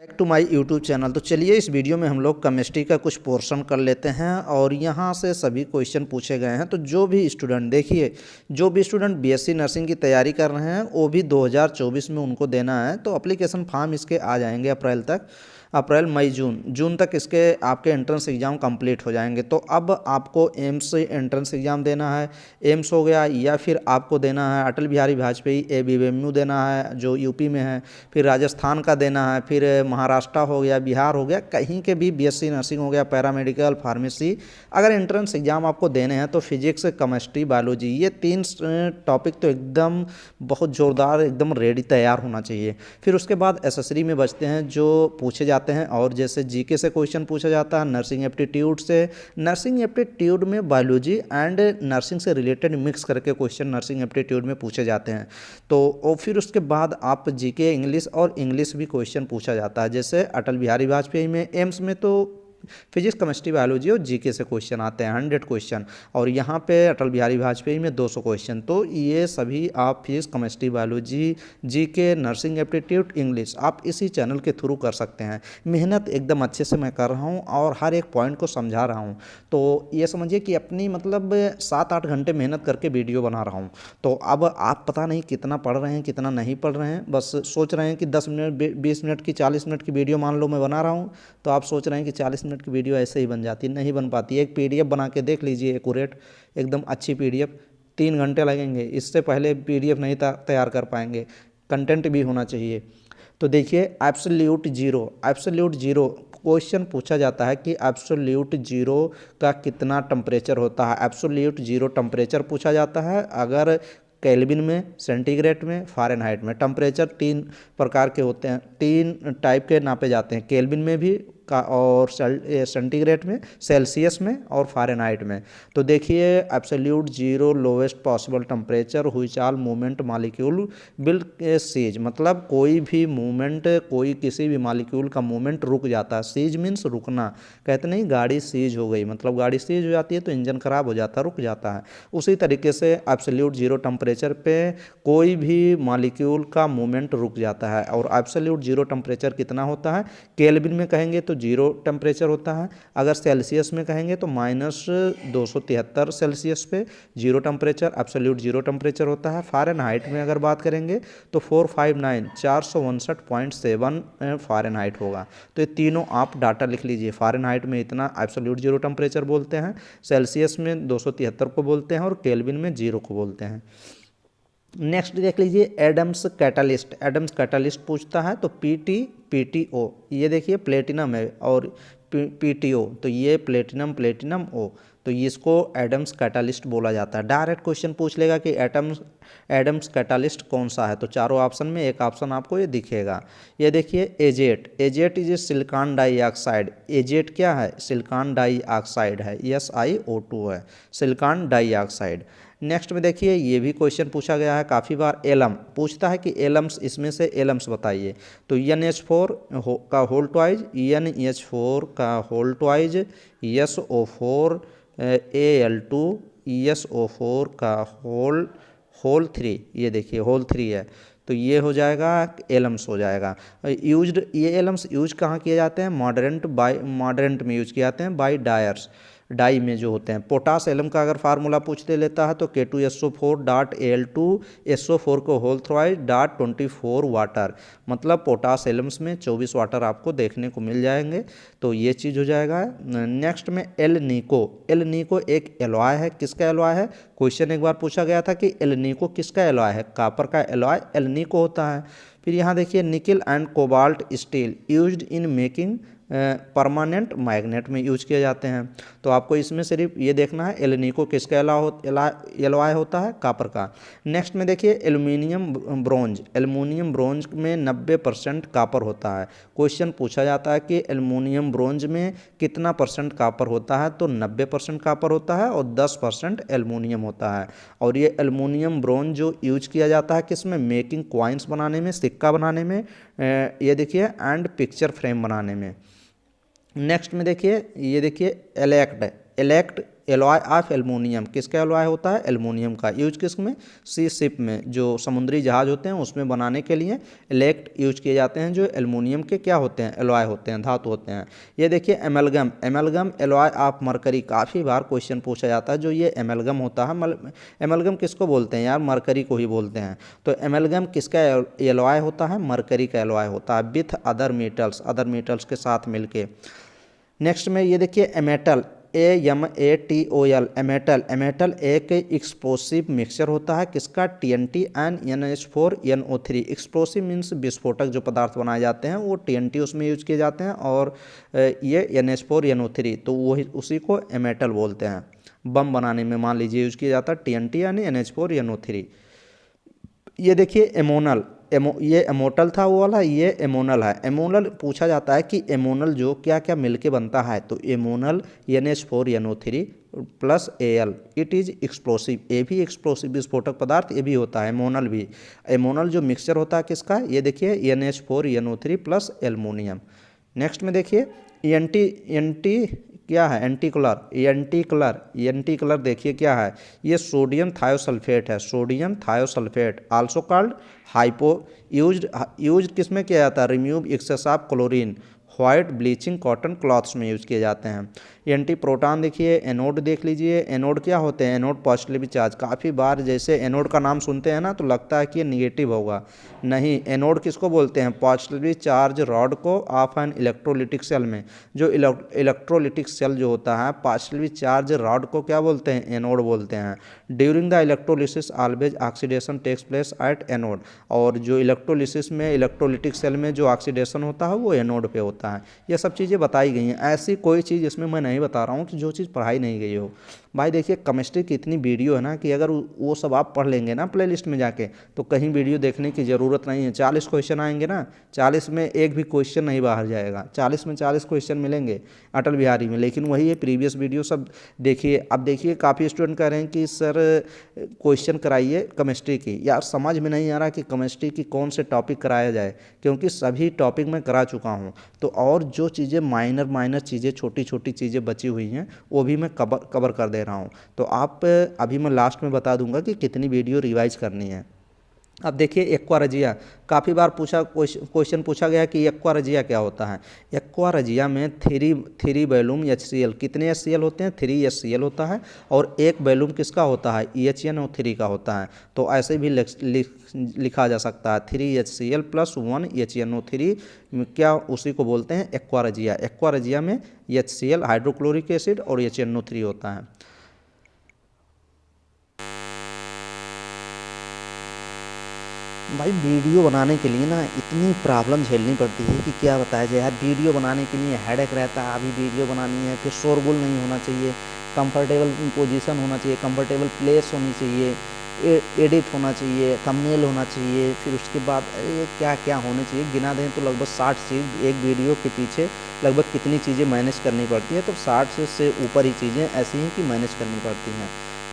Back to my YouTube channel. तो चलिए इस वीडियो में हम लोग केमिस्ट्री का कुछ पोर्शन कर लेते हैं और यहाँ से सभी क्वेश्चन पूछे गए हैं। तो जो भी स्टूडेंट देखिए, जो भी स्टूडेंट बीएससी नर्सिंग की तैयारी कर रहे हैं वो भी 2024 में उनको देना है। तो एप्लीकेशन फॉर्म इसके आ जाएंगे अप्रैल तक, अप्रैल मई जून तक इसके आपके एंट्रेंस एग्ज़ाम कंप्लीट हो जाएंगे। तो अब आपको एम्स से एंट्रेंस एग्ज़ाम देना है, एम्स हो गया, या फिर आपको देना है अटल बिहारी वाजपेयी एबीएमयू देना है जो यूपी में है, फिर राजस्थान का देना है, फिर महाराष्ट्र हो गया, बिहार हो गया, कहीं के भी बीएससी नर्सिंग हो गया, पैरामेडिकल, फार्मेसी, अगर एंट्रेंस एग्ज़ाम आपको देने हैं तो फिजिक्स, केमिस्ट्री, बायोलॉजी, ये तीन टॉपिक तो एकदम बहुत ज़ोरदार एकदम रेडी तैयार होना चाहिए। फिर उसके बाद एसएससी में बचते हैं जो पूछे जाते हैं, और जैसे जीके से क्वेश्चन पूछा जाता है, नर्सिंग एप्टीट्यूड से, नर्सिंग एप्टीट्यूड में बायोलॉजी एंड नर्सिंग से रिलेटेड मिक्स करके क्वेश्चन नर्सिंग एप्टीट्यूड में पूछे जाते हैं। तो और फिर उसके बाद आप जीके, इंग्लिश और इंग्लिश भी क्वेश्चन पूछा जाता है। जैसे अटल बिहारी वाजपेयी में, एम्स में तो फिजिक्स, केमिस्ट्री, बायोलॉजी और जीके से क्वेश्चन आते हैं 100 क्वेश्चन, और यहाँ पे अटल बिहारी वाजपेयी में 200 क्वेश्चन। तो ये सभी आप physics, chemistry, biology, GK, nursing aptitude, English आप इसी चैनल के थ्रू कर सकते हैं। मेहनत एकदम अच्छे से मैं कर रहा हूँ और हर एक पॉइंट को समझा रहा हूँ। तो ये समझिए कि अपनी मतलब 7-8 घंटे मेहनत करके वीडियो बना रहा हूँ। तो अब आप पता नहीं कितना पढ़ रहे हैं, कितना नहीं पढ़ रहे हैं, बस सोच रहे हैं कि 10 मिनट, 20 मिनट की, 40 मिनट की वीडियो मान लो मैं बना रहा हूँ, तो आप सोच रहे हैं कि 40 मिनट की वीडियो ऐसे ही बन जाती, नहीं बन पाती। एक पीडीएफ बना के देख लीजिए, एक्यूरेट एकदम अच्छी पीडीएफ, 3 घंटे लगेंगे, इससे पहले पीडीएफ नहीं तैयार कर पाएंगे। कंटेंट भी होना चाहिए। तो देखिए एब्सोल्यूट जीरो क्वेश्चन पूछा जाता है कि एब्सोल्यूट जीरो का कितना टेम्परेचर होता है। एब्सोल्यूट जीरो टेम्परेचर पूछा जाता है अगर केल्विन में, सेंटीग्रेड में, फ़ारेनहाइट में। टेम्परेचर 3 प्रकार के होते हैं, 3 टाइप के नापे जाते हैं, केल्विन में भी का, और सेंटीग्रेड में, सेल्सियस में और फ़ारेनहाइट में। तो देखिए absolute zero lowest possible temperature which all movement molecule will cease, मतलब कोई भी मूवमेंट, कोई किसी भी मॉलिक्यूल का मूवमेंट रुक जाता है। सीज मीन्स रुकना, कहते नहीं गाड़ी सीज हो गई, मतलब गाड़ी सीज हो जाती है तो इंजन खराब हो जाता है, रुक जाता है। उसी तरीके से एब्सोल्यूट जीरो टेम्परेचर पे कोई भी मॉलिक्यूल का मूवमेंट रुक जाता है। और एब्सोल्यूट जीरो टेम्परेचर कितना होता है, केल्विन में कहेंगे तो जीरो टेम्परेचर होता है, अगर सेल्सियस में कहेंगे तो -273 सेल्सियस पे zero temperature, absolute zero temperature होता है। फ़ारेनहाइट में अगर बात करेंगे तो 459 फ़ारेनहाइट होगा। तो ये तीनों आप डाटा लिख लीजिए। फ़ारेनहाइट में इतना एब्सोल्यूट जीरो टेम्परेचर बोलते हैं, सेल्सियस में 273 को बोलते हैं, और केल्विन में 0 को बोलते हैं। नेक्स्ट देख लीजिए एडम्स कैटालिस्ट पूछता है तो पीटीओ, ये देखिए प्लेटिनम है, और पीटीओ तो ये प्लेटिनम ओ, तो इसको एडम्स कैटालिस्ट बोला जाता है। डायरेक्ट क्वेश्चन पूछ लेगा कि एडम्स कैटालिस्ट कौन सा है, तो चारों ऑप्शन में एक ऑप्शन आपको ये दिखेगा। ये देखिए एजेट इज सिलिकॉन डाइऑक्साइड। एजेट क्या है, सिलिकॉन डाइऑक्साइड है, SiO2 है, सिलिकॉन डाइऑक्साइड। नेक्स्ट में देखिए ये भी क्वेश्चन पूछा गया है काफ़ी बार, एलम पूछता है कि एलम्स, इसमें से एलम्स बताइए। तो NH4 का होल ट्वाइज, NH4 का whole twice, SO4 Al2, SO4 का होल 3, ये देखिए होल 3 है, तो ये हो जाएगा एलम्स हो जाएगा। यूज्ड, ये एलम्स यूज कहाँ किए जाते हैं, मॉडरेंट में यूज किए जाते हैं, बाई डाई में जो होते हैं। पोटास एलम का अगर फार्मूला पूछ लेता है तो K2SO4.Al2SO4 को होल थ्राइज .24 वाटर, मतलब पोटास एलम्स में 24 वाटर आपको देखने को मिल जाएंगे। तो ये चीज़ हो जाएगा। नेक्स्ट में एल नीको एक एलॉय है, किसका एलॉय है, क्वेश्चन एक बार पूछा गया था कि एल नीको किसका एलॉय है, कापर का एलॉय एल नीको होता है। फिर यहाँ देखिए nickel and cobalt steel used in making permanent magnet में यूज किए जाते हैं। तो आपको इसमें सिर्फ ये देखना है एल्निको किसका एलॉय होता है, कापर का। नेक्स्ट में देखिए एल्युमिनियम ब्रोंज में 90% कापर होता है। क्वेश्चन पूछा जाता है कि एल्युमिनियम ब्रोंज में कितना % कापर होता है, तो 90% कापर होता है और 10% एल्युमिनियम होता है। और ये एल्युमिनियम ब्रोंज जो यूज किया जाता है किसमें, मेकिंग कॉइन्स बनाने में, सिक्का बनाने में, ये देखिए एंड पिक्चर फ्रेम बनाने में। नेक्स्ट में देखिए ये देखिए इलेक्ट एलॉय ऑफ एल्युमिनियम, किसका एलॉय होता है? एल्युमिनियम का। यूज किस में? सी शिप में, जो समुद्री जहाज होते हैं उसमें बनाने के लिए इलेक्ट यूज किए जाते हैं, जो एल्युमिनियम के क्या होते हैं? एलॉय होते हैं, धातु होते हैं। ये देखिए amalgam, amalgam alloy of mercury, काफ़ी बार क्वेश्चन पूछा जाता है जो ये एमलगम होता है। एमलगम किसको बोलते हैं यार? मरकरी को ही बोलते हैं। तो एमलगम किसका एलॉय होता है? मरकरी का एलॉय होता है, विथ अदर मेटल्स के साथ मिलके। नेक्स्ट में ये देखिए एमेटल, AMATOL, एमेटल एक एक्सप्लोसिव मिक्सचर होता है, किसका? TNT and NH4NO3। Explosive means विस्फोटक जो पदार्थ बनाए जाते हैं वो TNT उसमें यूज किए जाते हैं, और ये NH4NO3, तो वही उसी को एमेटल बोलते हैं। बम बनाने में मान लीजिए यूज किया जाता है TNT यानी NH4NO3। ये देखिए एमोनल, ये एमोटल था वो वाला, ये एमोनल है। एमोनल पूछा जाता है कि एमोनल जो क्या क्या मिलके बनता है, तो एमोनल NH4NO3 plus Al, it is explosive. ये भी एक्सप्लोसिव विस्फोटक पदार्थ ये भी होता है, एमोनल भी। एमोनल जो मिक्सचर होता है किसका? ये देखिए NH4NO3 प्लस एल्युमिनियम। नेक्स्ट में देखिए एंटी क्या है? एंटी कलर देखिए क्या है? ये सोडियम थायोसल्फेट है, sodium thiosulphate, also called hypo. Used किस में किया जाता है? Remove excess of chlorine, white bleaching cotton clothes में यूज किए जाते हैं। एंटी प्रोटॉन देखिए, एनोड देख लीजिए, एनोड क्या होते हैं? Anode positively charge. काफ़ी बार जैसे एनोड का नाम सुनते हैं ना तो लगता है कि ये निगेटिव होगा, नहीं। एनोड किसको बोलते हैं? पॉजिटिवली चार्ज रॉड को ऑफ एन इलेक्ट्रोलिटिक सेल में, जो इलेक्ट्रोलिटिक सेल जो होता है पॉजिटिवली चार्ज रॉड को क्या बोलते हैं? एनोड बोलते हैं। During the electrolysis always oxidation takes place at anode, और जो इलेक्ट्रोलिसिस में इलेक्ट्रोलिटिक सेल में जो ऑक्सीडेशन होता है वो एनोड पे होता है। ये सब चीज़ें बताई गई हैं, ऐसी कोई चीज़ इसमें मैं नहीं बता रहा हूँ कि जो चीज़ पढ़ाई नहीं गई हो। भाई देखिए केमिस्ट्री की इतनी वीडियो है ना कि अगर वो सब आप पढ़ लेंगे ना प्लेलिस्ट में जाके, तो कहीं वीडियो देखने की ज़रूरत नहीं है। 40 क्वेश्चन आएंगे ना, 40 में एक भी क्वेश्चन नहीं बाहर जाएगा, 40 में 40 क्वेश्चन मिलेंगे अटल बिहारी में। लेकिन वही है प्रीवियस वीडियो सब देखिए। अब देखिए काफ़ी स्टूडेंट कह रहे हैं कि सर क्वेश्चन कराइए केमिस्ट्री की। यार समझ में नहीं आ रहा कि केमिस्ट्री की कौन से टॉपिक कराया जाए, क्योंकि सभी टॉपिक मैं करा चुका हूँ। तो और जो चीज़ें माइनर चीज़ें, छोटी छोटी चीज़ें बची हुई हैं वो भी मैं कवर कर दे रहा हूँ। तो आप अभी मैं लास्ट में बता दूंगा कि कितनी वीडियो रिवाइज करनी है। अब देखिए एक्वारजिया, काफ़ी बार क्वेश्चन पूछा गया कि एक्वारजिया क्या होता है। एक्वारजिया में थ्री बैलूम HCl, कितने HCl होते हैं? 3 HCl होता है, और एक बैलूम किसका होता है? EHNO3 का होता है। तो ऐसे भी लिखा जा सकता है 3 HCl प्लस 1 HNO3, क्या उसी को बोलते हैं एक्वारजिया। एक्वारजिया में HCl हाइड्रोक्लोरिक एसिड और HNO3 होता है। भाई वीडियो बनाने के लिए ना इतनी प्रॉब्लम झेलनी पड़ती है कि क्या बताया जाए यार। वीडियो बनाने के लिए हेडेक रहता है, अभी वीडियो बनानी है, फिर शोरगुल नहीं होना चाहिए, कंफर्टेबल पोजीशन होना चाहिए, कंफर्टेबल प्लेस होनी चाहिए, एडिट होना चाहिए, थंबनेल होना चाहिए, फिर उसके बाद क्या क्या होना चाहिए, गिना दें तो लगभग 60 चीज़ एक वीडियो के पीछे लगभग कितनी चीज़ें मैनेज करनी पड़ती है। तो 60 से ऊपर ही चीज़ें ऐसी हैं कि मैनेज करनी पड़ती हैं।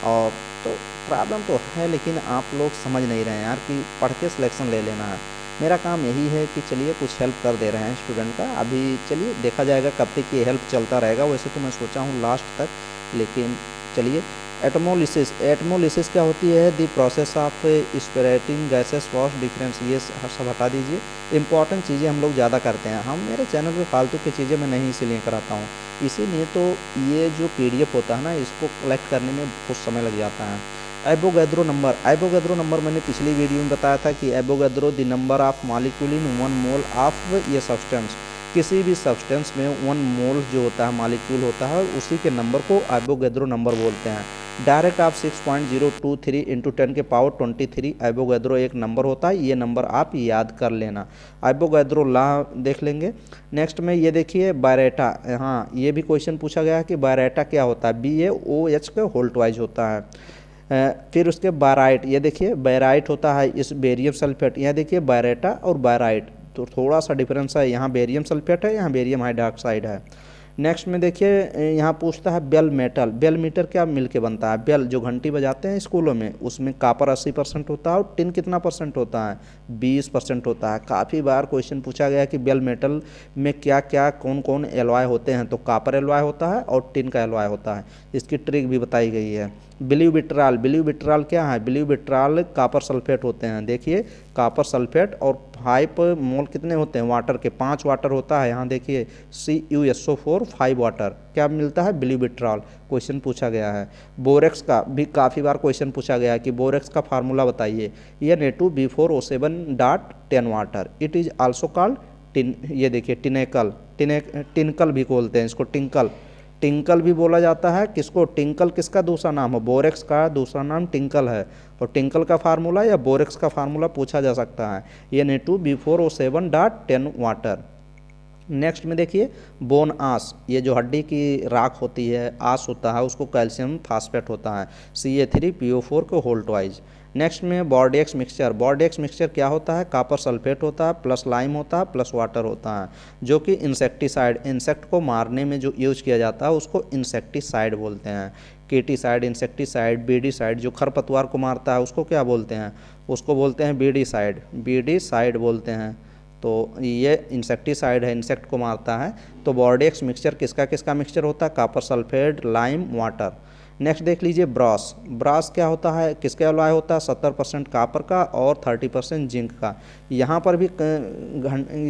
और तो प्रॉब्लम तो है, लेकिन आप लोग समझ नहीं रहे हैं यार कि पढ़ के सिलेक्शन ले लेना है। मेरा काम यही है कि चलिए कुछ हेल्प कर दे रहे हैं स्टूडेंट का। अभी चलिए देखा जाएगा कब तक ये हेल्प चलता रहेगा। वैसे तो मैं सोचा हूँ लास्ट तक, लेकिन चलिए। एटमोलिसिस क्या होती है? The process of separating gases which difference, ये सब हटा दीजिए। इंपॉर्टेंट चीज़ें हम लोग ज़्यादा करते हैं, हम मेरे चैनल पे फालतू की चीज़ें मैं नहीं इसीलिए कराता हूँ। इसीलिए तो ये जो PDF होता है ना, इसको कलेक्ट करने में बहुत समय लग जाता है। एवोगैड्रो नंबर मैंने पिछली वीडियो में बताया था कि Avogadro the number of molecule in 1 mole of ये सब्सटेंस। किसी भी सब्सटेंस में 1 मोल जो होता है मॉलिक्यूल होता है, उसी के नंबर को एवोगैड्रो नंबर बोलते हैं। डायरेक्ट आप 6.023 × 10⁻23 एवोगैड्रो एक नंबर होता है। ये नंबर आप याद कर लेना। एवोगैड्रो लॉ देख लेंगे। नेक्स्ट में ये देखिए बायरेटा, हाँ ये भी क्वेश्चन पूछा गया है कि बायरेटा क्या होता है? BaOH का होल्ट वाइज होता है। फिर उसके बाराइट, ये देखिए बाराइट होता है इस बेरियम सल्फेट। यहाँ देखिए बायरेटा और बाराइट, तो थोड़ा सा डिफरेंस है, यहाँ बेरियम सल्फेट है, यहाँ बेरियम हाइड्रोक्साइड है। नेक्स्ट में देखिए यहाँ पूछता है बेल मेटल। बेल मीटर क्या मिल के बनता है? बेल जो घंटी बजाते हैं स्कूलों में, उसमें कॉपर 80% होता है और टिन कितना परसेंट होता है? 20% होता है। काफ़ी बार क्वेश्चन पूछा गया कि बेल मेटल में क्या क्या कौन कौन एलॉय होते हैं, तो कॉपर एलॉय होता है और टिन का एलॉय होता है। इसकी ट्रिक भी बताई गई है। ब्लू विट्राल, ब्लू विट्राल क्या है? ब्लू विट्राल कॉपर सल्फेट होते हैं। देखिए कॉपर सल्फेट और 5 मोल कितने होते हैं वाटर के? 5 वाटर होता है। यहाँ देखिए CuSO4 5 वाटर क्या मिलता है? ब्लू विट्राल। क्वेश्चन पूछा गया है। बोरेक्स का भी काफ़ी बार क्वेश्चन पूछा गया है कि बोरेक्स का फार्मूला बताइए। Na2B4O7.10 water. It is also called tin, ये देखिए टिनेकल, टिनकल भी बोलते हैं इसको, टिंकल, टिंकल भी बोला जाता है। किसको? टिंकल किसका दूसरा नाम है? बोरेक्स का दूसरा नाम टिंकल है। और टिंकल का फार्मूला या बोरेक्स का फार्मूला पूछा जा सकता है, Na2B4O7.10 वाटर। नेक्स्ट में देखिए बोन आस, ये जो हड्डी की राख होती है, आस होता है, उसको कैल्शियम फास्फेट होता है, Ca3PO4 को होल्ड वाइज। नेक्स्ट में बॉर्डेक्स मिक्सचर। बॉर्डेक्स मिक्सचर क्या होता है? कॉपर सल्फेट होता है, प्लस लाइम होता है, प्लस वाटर होता है, जो कि इंसेक्टिसाइड, इंसेक्ट को मारने में जो यूज किया जाता है उसको इंसेक्टिसाइड बोलते हैं। कीटीसाइड, इंसेक्टिसाइड, बीडीसाइड, जो खरपतवार को मारता है उसको क्या बोलते हैं? उसको बोलते हैं बीडीसाइड, बीडीसाइड बोलते हैं। तो ये इंसेक्टिसाइड है, इंसेक्ट को मारता है। तो बॉर्डेक्स मिक्सचर किसका किसका मिक्सचर होता है? Copper sulphate, lime, water. Next देख लीजिए ब्रास। ब्रास क्या होता है? किसका एलॉय होता है? 70% कॉपर का और 30% जिंक का। यहाँ पर भी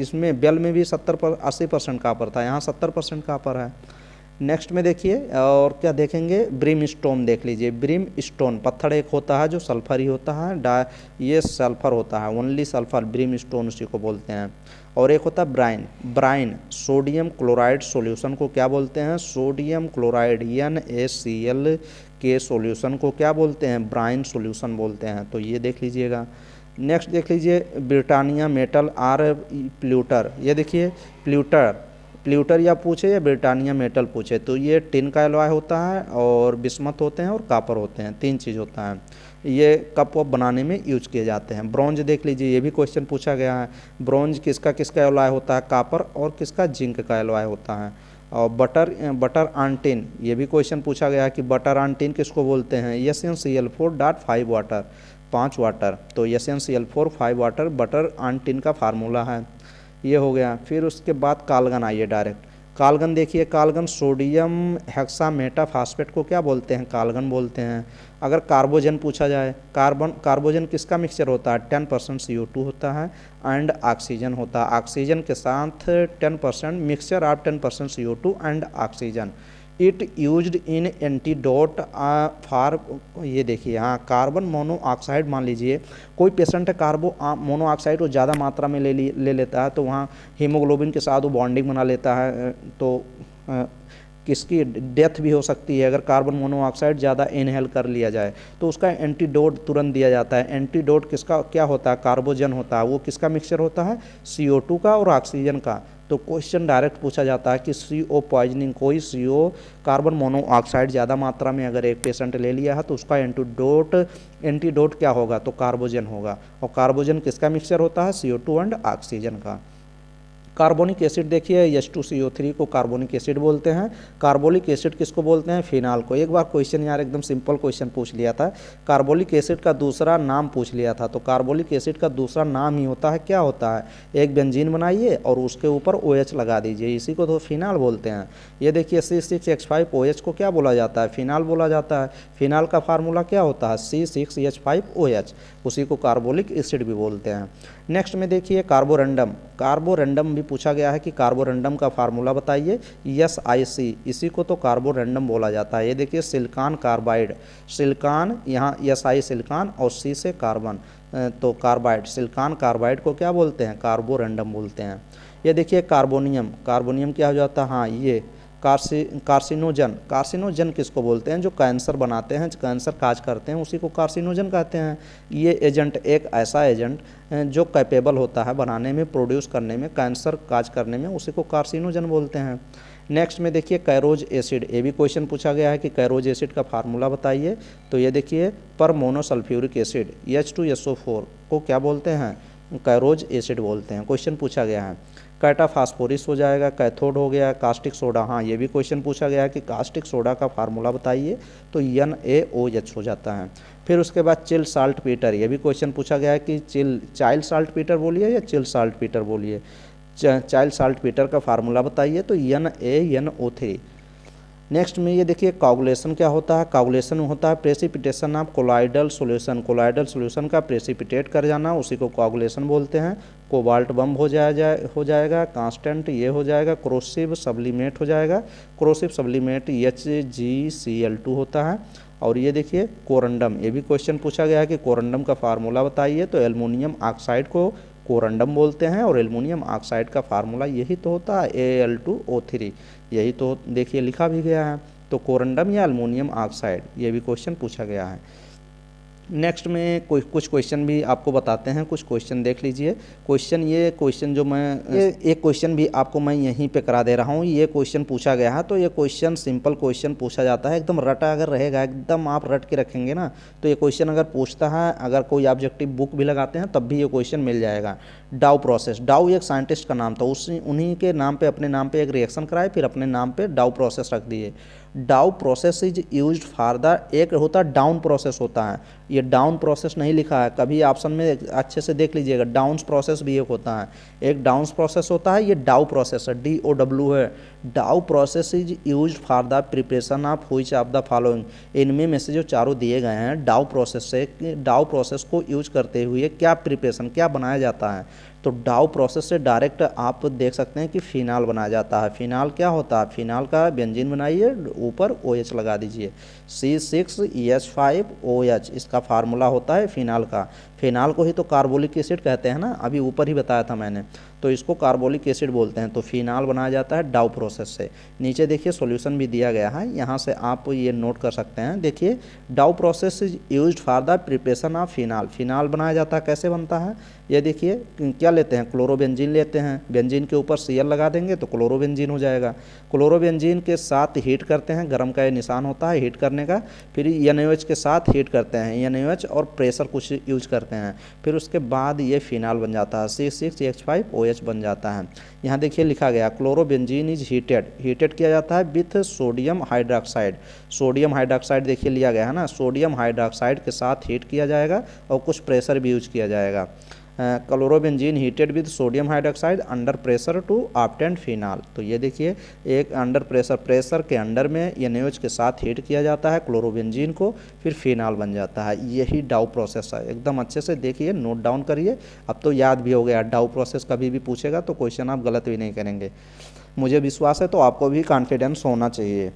इसमें बेल में भी 80% कॉपर था, यहाँ 70% कॉपर है। नेक्स्ट में देखिए और क्या देखेंगे? ब्रिम स्टोन देख लीजिए। ब्रिम स्टोन पत्थर एक होता है जो सल्फर ही होता है, ये सल्फर होता है, ओनली सल्फर, ब्रिम स्टोन उसी को बोलते हैं। और एक होता है brine. Brine sodium chloride solution को क्या बोलते हैं? सोडियम क्लोराइड NaCl के सॉल्यूशन को क्या बोलते हैं? ब्राइन सॉल्यूशन बोलते हैं। तो ये देख लीजिएगा। नेक्स्ट देख लीजिए ब्रिटानिया मेटल आर प्ल्यूटर। ये देखिए प्ल्यूटर या पूछे या ब्रिटानिया मेटल पूछे तो ये टिन का एलॉय होता है और बिस्मथ होते हैं और कॉपर होते हैं, 3 चीज़ होता है। ये कप वप बनाने में यूज किए जाते हैं। ब्रॉन्ज देख लीजिए, ये भी क्वेश्चन पूछा गया है। ब्रॉन्ज किसका किसका एलॉय होता है? कॉपर और किसका? जिंक का एलॉय होता है। और बटर ऑन टिन, ये भी क्वेश्चन पूछा गया है कि बटर ऑन टिन किसको बोलते हैं? SnCl4.5 water, 5 water. तो SnCl4 5 water butter on tin का फार्मूला है। ये हो गया। फिर उसके बाद कालगन आइए डायरेक्ट। कालगन देखिए, कालगन सोडियम हेक्सामेटाफॉस्फेट को क्या बोलते हैं? कालगन बोलते हैं। अगर कार्बोजन पूछा जाए, कार्बोजन किसका मिक्सचर होता है? 10% CO2 होता है एंड ऑक्सीजन होता है। ऑक्सीजन के साथ 10% mixture of 10% CO2 and oxygen. It used in antidote for, ये देखिए हाँ, कार्बन मोनोऑक्साइड। मान लीजिए कोई पेशेंट है मोनोऑक्साइड को ज़्यादा मात्रा में ले लेता है, तो वहाँ हीमोग्लोबिन के साथ वो बॉन्डिंग बना लेता है, तो किसकी डेथ भी हो सकती है अगर कार्बन मोनोऑक्साइड ज़्यादा इनहेल कर लिया जाए। तो उसका एंटीडोट तुरंत दिया जाता है। एंटीडोट किसका क्या होता है? कार्बोजन होता है। वो किसका मिक्सचर होता है? CO2 का और ऑक्सीजन का। तो क्वेश्चन डायरेक्ट पूछा जाता है कि CO पॉइजनिंग, कोई CO कार्बन मोनोऑक्साइड ज़्यादा मात्रा में अगर एक पेशेंट ले लिया है तो उसका एंटीडोट क्या होगा? तो कार्बोजन होगा। और कार्बोजन किसका मिक्सचर होता है? CO2 एंड ऑक्सीजन का। कार्बोनिक एसिड देखिए, H2CO3 को कार्बोनिक एसिड बोलते हैं। कार्बोलिक एसिड किसको बोलते हैं? फिनाल को। एक बार क्वेश्चन यार एकदम सिंपल क्वेश्चन पूछ लिया था, कार्बोलिक एसिड का दूसरा नाम पूछ लिया था। तो कार्बोलिक एसिड का दूसरा नाम ही होता है, क्या होता है? एक बेंजीन बनाइए और उसके ऊपर OH लगा दीजिए, इसी को तो फिनाल बोलते हैं। ये देखिए C6H5OH को क्या बोला जाता है? फिनाल बोला जाता है। फिनाल का फार्मूला क्या होता है? C6H5OH, उसी को कार्बोलिक एसिड भी बोलते हैं। नेक्स्ट में देखिए कार्बोरेंडम। कार्बोरेंडम भी पूछा गया है कि कार्बोरेंडम का फार्मूला बताइए। SiC, इसी को तो कार्बोरेंडम बोला जाता है। ये देखिए सिलिकॉन कार्बाइड, सिलिकॉन यहाँ Si सिलिकॉन और C से कार्बन, तो कार्बाइड, सिलिकॉन कार्बाइड को क्या बोलते हैं? कार्बोरेंडम बोलते हैं। ये देखिए कार्बोनियम। कार्बोनियम क्या हो जाता है? हाँ, ये कार्सिनोजन। कार्सिनोजन किसको बोलते हैं? जो कैंसर बनाते हैं, कैंसर काज करते हैं, उसी को कार्सिनोजन कहते हैं। ये एजेंट एक ऐसा एजेंट जो कैपेबल होता है बनाने में, प्रोड्यूस करने में, कैंसर काज करने में, उसी को कार्सिनोजन बोलते हैं। नेक्स्ट में देखिए कैरोज एसिड। ये भी क्वेश्चन पूछा गया है कि कैरोज एसिड का फार्मूला बताइए। तो ये देखिए पर मोनोसल्फ्यूरिक एसिड H2SO4 को क्या बोलते हैं? कैरोज एसिड बोलते हैं। क्वेश्चन पूछा गया है। कैटाफास्फोरिस हो जाएगा, कैथोड हो गया, कास्टिक सोडा, हाँ ये भी क्वेश्चन पूछा गया है कि कास्टिक सोडा का फार्मूला बताइए, तो NaOH हो जाता है। फिर उसके बाद चिल साल्ट पीटर, ये भी क्वेश्चन पूछा गया है कि चाइल्ड साल्ट पीटर बोलिए या चिल साल्ट पीटर बोलिए। चाइल्ड साल्ट पीटर का फार्मूला बताइए, तो NaNO3। नेक्स्ट में ये देखिए कोगुलेशन क्या होता है। कोगुलेशन होता है precipitation of colloidal solution, colloidal solution का प्रेसिपिटेट कर जाना, उसी को कोगुलेशन बोलते हैं। कोबाल्ट बम हो जाएगा, कांस्टेंट ये हो जाएगा, क्रोसिव सब्लिमेट हो जाएगा, क्रोसिव सब्लिमेट HgCl2 होता है। और ये देखिए कोरंडम, ये भी क्वेश्चन पूछा गया है कि कोरंडम का फार्मूला बताइए, तो एल्युमिनियम ऑक्साइड को कोरंडम बोलते हैं, और एल्युमिनियम ऑक्साइड का फार्मूला यही तो होता है Al2O3, यही तो देखिए लिखा भी गया है। तो कोरंडम या एल्युमिनियम ऑक्साइड, ये भी क्वेश्चन पूछा गया है। नेक्स्ट में कुछ क्वेश्चन भी आपको बताते हैं, कुछ क्वेश्चन देख लीजिए। क्वेश्चन जो मैं एक क्वेश्चन भी आपको मैं यहीं पे करा दे रहा हूँ, ये क्वेश्चन पूछा गया है। तो ये क्वेश्चन सिंपल क्वेश्चन पूछा जाता है, एकदम रटा अगर रहेगा, एकदम आप रट के रखेंगे ना, तो ये क्वेश्चन अगर पूछता है, अगर कोई ऑब्जेक्टिव बुक भी लगाते हैं तब भी ये क्वेश्चन मिल जाएगा। डाउ प्रोसेस, डाउ एक साइंटिस्ट का नाम था, उन्हीं के नाम पे, अपने नाम पे एक रिएक्शन कराए, फिर अपने नाम पे डाउ प्रोसेस रख दिए। डाउ process is used for the, एक होता है डाउन प्रोसेस होता है, ये डाउन प्रोसेस नहीं लिखा है, कभी ऑप्शन में अच्छे से देख लीजिएगा, डाउन प्रोसेस भी एक होता है, एक डाउन प्रोसेस होता है, ये डाउ प्रोसेस है, DOW है। डाउ process is used for the preparation of which of the following, इनमें में से जो चारों दिए गए हैं, डाउ प्रोसेस को यूज करते हुए क्या प्रिपरेशन, क्या बनाया जाता है। तो डाउ प्रोसेस से डायरेक्ट आप देख सकते हैं कि फिनाल बनाया जाता है। फिनाल क्या होता है, फिनाल का बेंजीन बनाइए, ऊपर OH लगा दीजिए, C6H5OH इसका फार्मूला होता है फिनाल का। फिनाल को ही तो कार्बोलिक एसिड कहते हैं ना, अभी ऊपर ही बताया था मैंने, तो इसको कार्बोलिक एसिड बोलते हैं। तो फिनाल बनाया जाता है डाउ प्रोसेस से। नीचे देखिए सॉल्यूशन भी दिया गया है, यहाँ से आप ये नोट कर सकते हैं। देखिए Dow process is used for the preparation of phenol, phenol बनाया जाता है, कैसे बनता है ये देखिए, क्या लेते हैं, क्लोरोबेंजीन लेते हैं, बेंजीन के ऊपर Cl लगा देंगे तो क्लोरोबेंजीन हो जाएगा। क्लोरोबेंजीन के साथ हीट करते हैं, गर्म का ये निशान होता है हीट करने का, फिर NaOH के साथ हीट करते हैं, NaOH और प्रेशर कुछ यूज करते हैं, फिर उसके बाद ये फिनाल बन जाता है, C6H5OH बन जाता है। यहाँ देखिए लिखा गया क्लोरोबेंजीन इज हीटेड किया जाता है with sodium hydroxide, sodium hydroxide देखिए लिया गया है ना, सोडियम हाइड्रोक्साइड के साथ हीट किया जाएगा और कुछ प्रेशर भी यूज किया जाएगा। Chlorobenzene heated with sodium hydroxide under pressure to obtain phenol. तो ये देखिए एक अंडर प्रेशर के अंडर में NaOH के साथ हीट किया जाता है क्लोरोबेंजीन को, फिर फिनाल बन जाता है। यही डाउ प्रोसेस है, एकदम अच्छे से देखिए, नोट डाउन करिए, अब तो याद भी हो गया। डाउ प्रोसेस कभी भी पूछेगा तो क्वेश्चन आप गलत भी नहीं करेंगे, मुझे विश्वास है, तो आपको भी कॉन्फिडेंस होना चाहिए।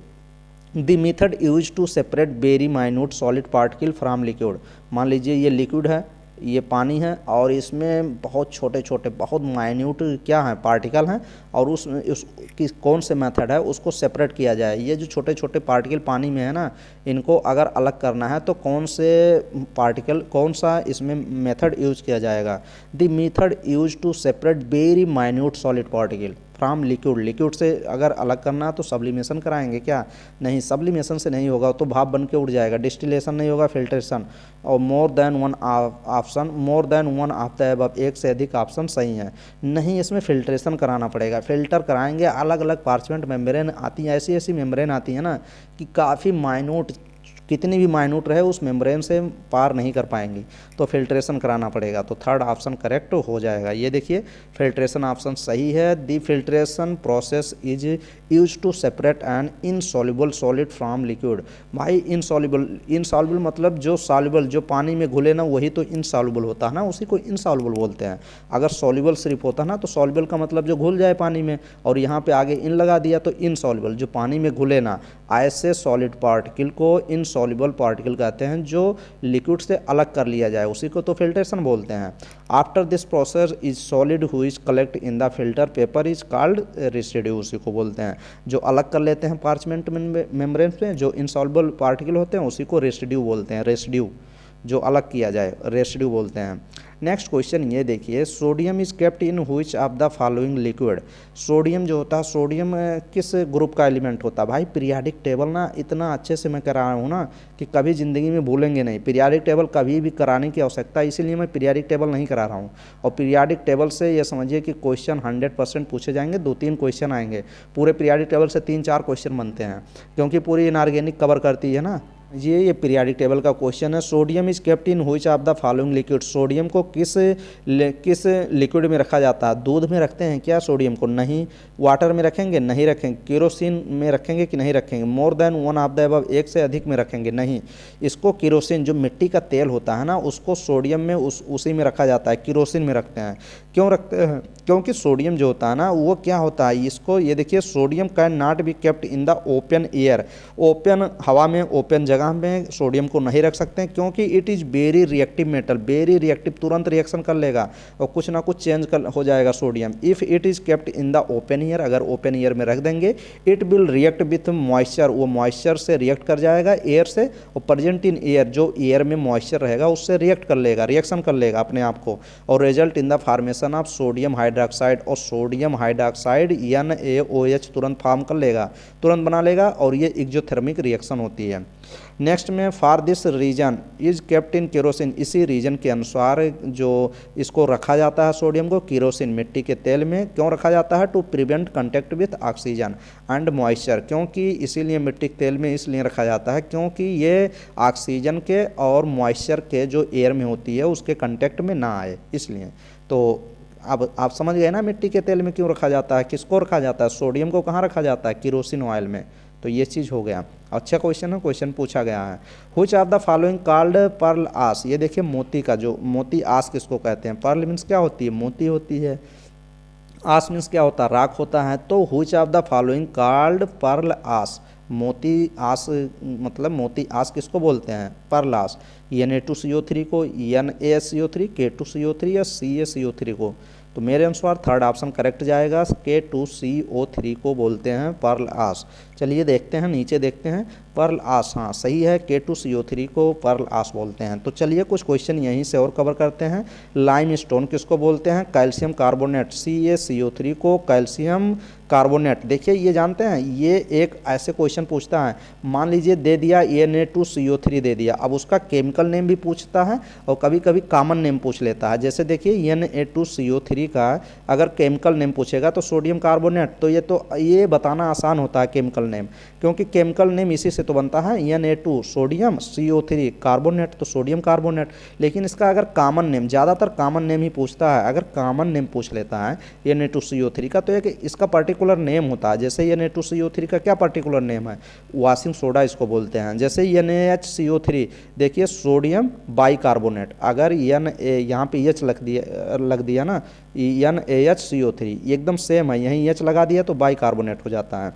The method use to separate very minute solid particle from liquid, मान लीजिए ये लिक्विड है, ये पानी है, और इसमें बहुत छोटे छोटे बहुत माइन्यूट क्या है पार्टिकल हैं, और उसकी कौन से मेथड है उसको सेपरेट किया जाए। ये जो छोटे छोटे पार्टिकल पानी में है ना, इनको अगर अलग करना है तो कौन से पार्टिकल, कौन सा इसमें मेथड यूज किया जाएगा। The method use to separate very minute solid particle from liquid, liquid से अगर अलग करना है तो सब्लिमेशन कराएंगे क्या, नहीं सब्लिमेशन से नहीं होगा, तो भाप बन के उड़ जाएगा, डिस्टिलेशन नहीं होगा, फिल्ट्रेशन। और more than one of the above, एक से अधिक ऑप्शन सही है, नहीं इसमें फिल्ट्रेशन कराना पड़ेगा, फिल्टर कराएंगे। अलग अलग पार्चमेंट मेम्ब्रेन आती हैं, ऐसी ऐसी मेम्ब्रेन आती है ना कि काफ़ी माइन्यूट, कितनी भी माइन्यूट रहे उस मेम्ब्रेन से पार नहीं कर पाएंगी, तो फिल्ट्रेशन कराना पड़ेगा। तो थर्ड ऑप्शन करेक्ट हो जाएगा। ये देखिए फिल्ट्रेशन ऑप्शन सही है। The filtration process is use to separate an insoluble solid from liquid. भाई इनसॉल्युबल मतलब जो सॉल्युबल, जो पानी में घुले ना, वही तो इनसॉल्युबल होता है ना, उसी को इनसॉल्युबल बोलते हैं। अगर सॉल्युबल सिर्फ होता ना तो सॉल्युबल का मतलब जो घुल जाए पानी में, और यहाँ पे आगे इन लगा दिया तो इनसॉल्युबल, जो पानी में घुले ना। ऐसे सॉलिड पार्टिकल को इनसॉल्युबल पार्टिकल कहते हैं, जो लिक्विड से अलग कर लिया जाए, उसी को तो फिल्ट्रेशन बोलते हैं। After this process is solid हुई is collect in the filter paper is called residue, उसी को बोलते हैं। जो अलग कर लेते हैं पार्चमेंट मेम्ब्रेन में, जो इनसॉल्युबल पार्टिकल होते हैं, उसी को रेसिड्यू बोलते हैं, रेसिड्यू। जो अलग किया जाए, रेसिड्यू बोलते हैं। नेक्स्ट क्वेश्चन ये देखिए, sodium is kept in which of the following liquid. Sodium जो होता है, सोडियम किस ग्रुप का एलिमेंट होता है भाई? पीरियाडिक टेबल ना इतना अच्छे से मैं करा रहा हूँ ना कि कभी ज़िंदगी में भूलेंगे नहीं। पीरियाडिक टेबल कभी भी कराने की आवश्यकता है, इसीलिए मैं पीरियाडिक टेबल नहीं करा रहा हूँ। और पीरियाडिक टेबल से ये समझिए कि क्वेश्चन 100% पूछे जाएंगे, 2-3 क्वेश्चन आएंगे। पूरे पीरियाडिक टेबल से 3-4 क्वेश्चन बनते हैं, क्योंकि पूरी इनऑर्गेनिक कवर करती है ना। ये पीरियाडिक टेबल का क्वेश्चन है। Sodium is kept in which of the following liquid. Sodium को किस लिक्विड में रखा जाता है? दूध में रखते हैं क्या सोडियम को? नहीं। वाटर में रखेंगे? नहीं रखेंगे। केरोसिन में रखेंगे कि नहीं रखेंगे? More than one of the above, एक से अधिक में रखेंगे? नहीं। इसको केरोसिन, जो मिट्टी का तेल होता है ना, उसको सोडियम में उसी में रखा जाता है, केरोसिन में रखते हैं। क्यों रखते हैं? क्योंकि सोडियम जो होता है ना, वो क्या होता है, इसको ये देखिए, sodium can not be kept in the open air. Open हवा में, ओपन जगह में सोडियम को नहीं रख सकते हैं, क्योंकि it is very reactive metal, very reactive, तुरंत रिएक्शन कर लेगा और कुछ ना कुछ चेंज हो जाएगा sodium. If it is kept in the open air, अगर ओपन एयर में रख देंगे, it will react with moisture, वो मॉइस्चर से रिएक्ट कर जाएगा, एयर से। और प्रेजेंट इन एयर, जो एयर में मॉइस्चर रहेगा उससे रिएक्ट कर लेगा, रिएक्शन कर लेगा अपने आप को, और result in the formation of sodium hydroxide. और सोडियम हाइड्रोक्साइड NaOH तुरंत फॉर्म कर लेगा, तुरंत बना लेगा, और ये एक्सोथर्मिक रिएक्शन होती है। नेक्स्ट में, for this reason is kept in kerosene. इसी रीजन के अनुसार जो इसको रखा जाता है सोडियम को, केरोसिन, मिट्टी के तेल में क्यों रखा जाता है? To prevent contact with oxygen and moisture. क्योंकि इसीलिए मिट्टी के तेल में इसलिए रखा जाता है क्योंकि ये ऑक्सीजन के और मॉइस्चर के जो एयर में होती है उसके कंटेक्ट में ना आए, इसलिए। तो अब आप समझ गए ना मिट्टी के तेल में क्यों रखा जाता है, किसको रखा जाता है? सोडियम को कहाँ रखा जाता है? केरोसिन ऑयल में। तो ये चीज़ हो गया। अच्छा क्वेश्चन है, क्वेश्चन पूछा गया है, which of the following called pearl ash. ये देखिए, मोती का जो मोती आस किसको कहते हैं? पर्ल मीन्स क्या होती है? मोती होती है। आस मीन्स क्या होता है? राख होता है। तो which of the following called pearl ash. मोती आस मतलब मोती आस किसको बोलते हैं? पर्ल आस। Na2CO3 को, NaSCO3, K2CO3 या CaCO3 को? तो मेरे अनुसार थर्ड ऑप्शन करेक्ट जाएगा, K2CO3 को बोलते हैं पर्ल आस। चलिए देखते हैं, नीचे देखते हैं, पर्ल आस, हाँ सही है, K2CO3 को पर्ल आस बोलते हैं। तो चलिए कुछ क्वेश्चन यहीं से और कवर करते हैं। लाइम स्टोन किसको बोलते हैं? Calcium carbonate. CaCO3 को कैल्शियम कार्बोनेट। देखिए ये जानते हैं, ये एक ऐसे क्वेश्चन पूछता है, मान लीजिए दे दिया Na2CO3 दे दिया, अब उसका केमिकल नेम भी पूछता है और कभी कभी कॉमन नेम पूछ लेता है। जैसे देखिए Na2CO3 का अगर केमिकल नेम पूछेगा तो सोडियम कार्बोनेट, तो ये बताना आसान होता है केमिकल नेम, क्योंकि केमिकल नेम इसी से तो बनता है, Na2 सोडियम, CO3 कार्बोनेट, तो सोडियम कार्बोनेट। लेकिन इसका अगर कॉमन नेम, ज़्यादातर कॉमन नेम ही पूछता है, अगर कॉमन नेम पूछ लेता है Na2CO3 का, तो एक इसका पर्टिकुलर नेम होता है। जैसे Na2CO3 का क्या पर्टिकुलर नेम है? वॉशिंग सोडा इसको बोलते हैं। जैसे NaHCO3, देखिए सोडियम बाइकार्बोनेट, अगर यहाँ पे H लग दिया ना, NaHCO3 एकदम सेम है, यहीं H लगा दिया तो बाइकार्बोनेट हो जाता है।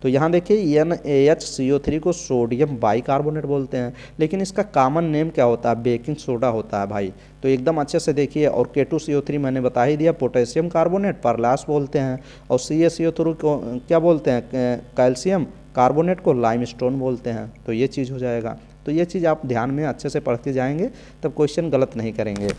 तो यहाँ देखिए NaHCO3 को सोडियम बाइकार्बोनेट बोलते हैं, लेकिन इसका कॉमन नेम क्या होता है? बेकिंग सोडा होता है भाई। तो एकदम अच्छे से देखिए। और K2CO3 मैंने बता ही दिया, पोटेशियम कार्बोनेट, परलास बोलते हैं। और CaCO3 को क्या बोलते हैं? कैल्शियम कार्बोनेट को लाइमस्टोन बोलते हैं। तो ये चीज़ हो जाएगा। तो ये चीज़ आप ध्यान में अच्छे से पढ़ते जाएंगे, तब क्वेश्चन गलत नहीं करेंगे।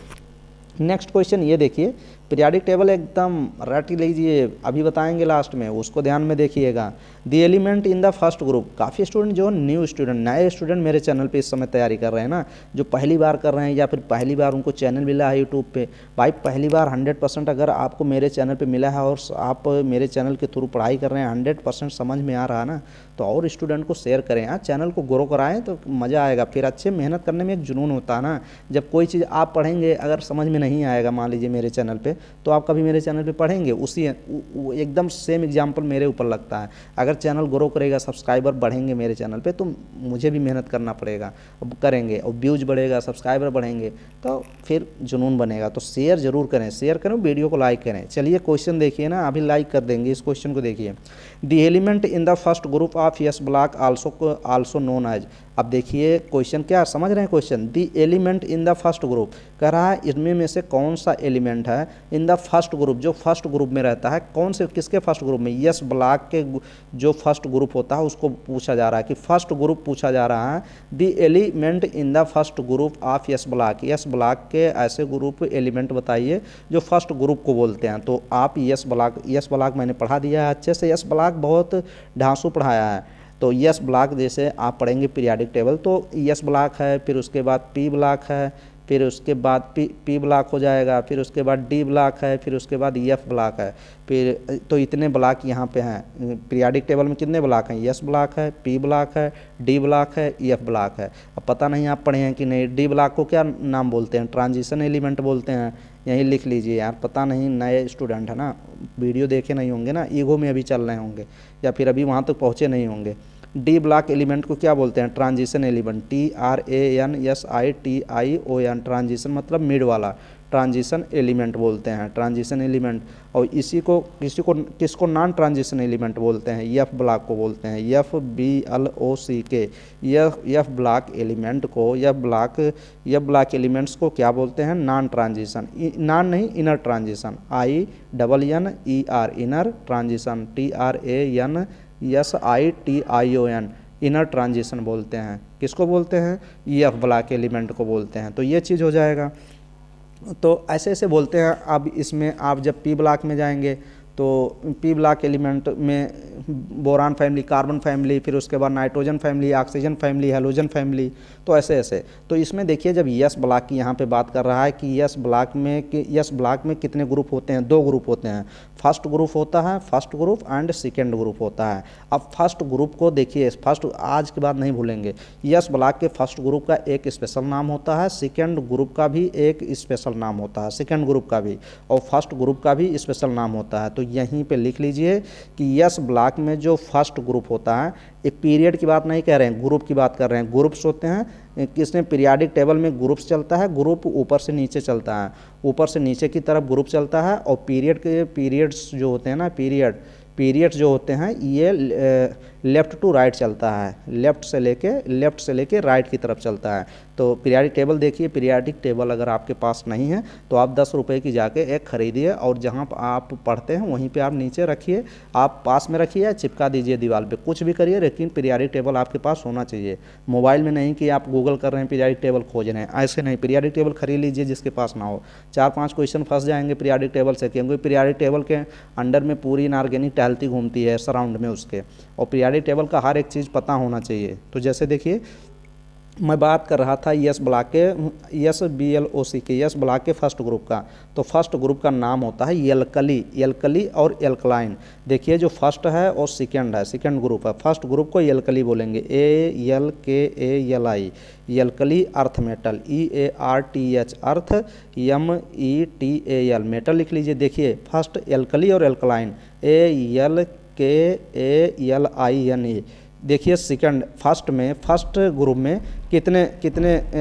नेक्स्ट क्वेश्चन ये देखिए, पीरियाडिक टेबल एकदम रट लीजिए, अभी बताएंगे लास्ट में, उसको ध्यान में देखिएगा। The element in the first group. काफ़ी स्टूडेंट जो न्यू स्टूडेंट, नए स्टूडेंट मेरे चैनल पे इस समय तैयारी कर रहे हैं ना, जो पहली बार कर रहे हैं या फिर पहली बार उनको चैनल मिला है यूट्यूब पे, भाई पहली बार 100% अगर आपको मेरे चैनल पे मिला है और आप मेरे चैनल के थ्रू पढ़ाई कर रहे हैं, 100% समझ में आ रहा है ना, तो और स्टूडेंट को शेयर करें, चैनल को ग्रो कराएं तो मज़ा आएगा। फिर अच्छे मेहनत करने में एक जुनून होता है ना। जब कोई चीज़ आप पढ़ेंगे अगर समझ में नहीं आएगा, मान लीजिए मेरे चैनल पे, तो आप कभी मेरे चैनल पे पढ़ेंगे? उसी एकदम सेम एग्जांपल मेरे ऊपर लगता है। अगर चैनल ग्रो करेगा, सब्सक्राइबर बढ़ेंगे मेरे चैनल पे, तो मुझे भी मेहनत करना पड़ेगा, अब करेंगे, और व्यूज़ बढ़ेगा, सब्सक्राइबर बढ़ेंगे, तो फिर जुनून बनेगा। तो शेयर ज़रूर करें, शेयर करें, वीडियो को लाइक करें। चलिए क्वेश्चन देखिए ना, अभी लाइक कर देंगे इस क्वेश्चन को। देखिए, the element in the first group of S block also known as. अब देखिए क्वेश्चन क्या समझ रहे हैं, question the element in the first group, कह रहा है इसमें में से कौन सा एलिमेंट है इन द फर्स्ट ग्रुप, जो फर्स्ट ग्रुप में रहता है, कौन से किसके फर्स्ट ग्रुप में, यस ब्लॉक के जो फर्स्ट ग्रुप होता है उसको पूछा जा रहा है कि फर्स्ट ग्रुप पूछा जा रहा है। दी element in the first group of S block, yes block के ऐसे ग्रुप एलिमेंट बताइए जो फर्स्ट ग्रुप को बोलते हैं। तो आप यस ब्लॉक मैंने पढ़ा दिया है अच्छे से, यस ब्लॉक बहुत ढांसू पढ़ाया है। तो यस ब्लॉक जैसे आप पढ़ेंगे पीरियाडिक टेबल, तो यस ब्लॉक है, फिर उसके बाद पी ब्लॉक है, फिर उसके बाद पी ब्लॉक हो जाएगा, फिर उसके बाद डी ब्लॉक है, फिर उसके बाद एफ ब्लॉक है। फिर तो इतने ब्लॉक यहाँ पे हैं पीरियाडिक टेबल में, कितने ब्लॉक हैं, यस ब्लॉक है, पी ब्लॉक है, डी ब्लॉक है, एफ ब्लॉक है। अब पता नहीं आप पढ़े हैं कि नहीं, डी ब्लॉक को क्या नाम बोलते हैं, ट्रांजिशन एलिमेंट बोलते हैं, यहीं लिख लीजिए यार, पता नहीं नए स्टूडेंट है ना, वीडियो देखे नहीं होंगे ना, ईगो में अभी चल रहे होंगे या फिर अभी वहाँ तक पहुँचे नहीं होंगे। डी ब्लॉक एलिमेंट को क्या बोलते हैं, ट्रांजिशन एलिमेंट, TRANSITION, ट्रांजिशन मतलब मिड वाला, ट्रांजिशन एलिमेंट बोलते हैं, ट्रांजिशन एलिमेंट। और इसी को किसको नॉन ट्रांजिशन एलिमेंट बोलते हैं, एफ ब्लॉक को बोलते हैं, FBLOCK, एफ ब्लॉक एलिमेंट को, एफ ब्लॉक एलिमेंट्स को क्या बोलते हैं, नॉन ट्रांजिशन, नॉन नहीं inner transition, INNER inner transition, TRANSITION inner transition बोलते हैं। किसको बोलते हैं, एफ ब्लॉक एलिमेंट को बोलते हैं। तो ये चीज़ हो जाएगा। तो ऐसे ऐसे बोलते हैं। अब इसमें आप जब पी ब्लॉक में जाएंगे तो पी ब्लॉक एलिमेंट में बोरान फैमिली, कार्बन फैमिली, फिर उसके बाद nitrogen family, oxygen family, halogen family, तो ऐसे ऐसे। तो इसमें देखिए जब यस ब्लॉक की यहाँ पे बात कर रहा है कि यस ब्लॉक में कितने ग्रुप होते हैं, 2 ग्रुप होते हैं, फर्स्ट ग्रुप होता है, first group and second group होता है। अब फर्स्ट ग्रुप को देखिए, फर्स्ट आज के बाद नहीं भूलेंगे, यस ब्लॉक के फर्स्ट ग्रुप का एक स्पेशल नाम होता है, सेकेंड ग्रुप का भी एक स्पेशल नाम होता है, सेकेंड ग्रुप का भी, और फर्स्ट ग्रुप का भी स्पेशल नाम होता है। तो यहीं पे लिख लीजिए कि यस ब्लॉक में जो फर्स्ट ग्रुप होता है, एक पीरियड की बात नहीं कह रहे हैं, ग्रुप की बात कर रहे हैं। ग्रुप्स होते हैं, किसमें पीरियाडिक टेबल में ग्रुप्स चलता है, ग्रुप ऊपर से नीचे चलता है, ऊपर से नीचे की तरफ ग्रुप चलता है। और पीरियड्स जो होते हैं ना, पीरियड्स जो होते हैं ये लेफ़्ट टू राइट चलता है, लेफ़्ट से लेके राइट की तरफ चलता है। तो पीरियाडिक टेबल देखिए, पीरियाडिक टेबल अगर आपके पास नहीं है तो आप 10 रुपये की जाके एक खरीदिए और जहाँ आप पढ़ते हैं वहीं पे आप नीचे रखिए, आप पास में रखिए या चिपका दीजिए दीवार पे, कुछ भी करिए, लेकिन पीरियाडिक टेबल आपके पास होना चाहिए। मोबाइल में नहीं कि आप गूगल कर रहे हैं पीरियाडिक टेबल खोज रहे हैं, ऐसे नहीं। पीरियाडिक टेबल खरीद लीजिए जिसके पास ना हो। 4-5 क्वेश्चन फंस जाएंगे पीरियाडिक टेबल से, क्योंकि पीरियाडिक टेबल के अंडर में पूरी इनऑर्गेनिक टहलती घूमती है सराउंड में उसके, और पीरियाडिक टेबल का हर एक चीज़ पता होना चाहिए। तो जैसे देखिए मैं बात कर रहा था यस ब्लॉक के, SBLOCK, यस ब्लॉक के फर्स्ट ग्रुप का। तो फर्स्ट ग्रुप का नाम होता है एल्कली और एल्कलाइन। देखिए जो फर्स्ट है और सेकंड है, सेकंड ग्रुप है, फर्स्ट ग्रुप को एल्कली बोलेंगे, ALKALI, alkali earth metal, EARTH अर्थ, METAL मेटल लिख लीजिए। देखिए फर्स्ट एल्कली और एल्कलाइन, ALKALINE। देखिए सेकंड, फर्स्ट ग्रुप में कितने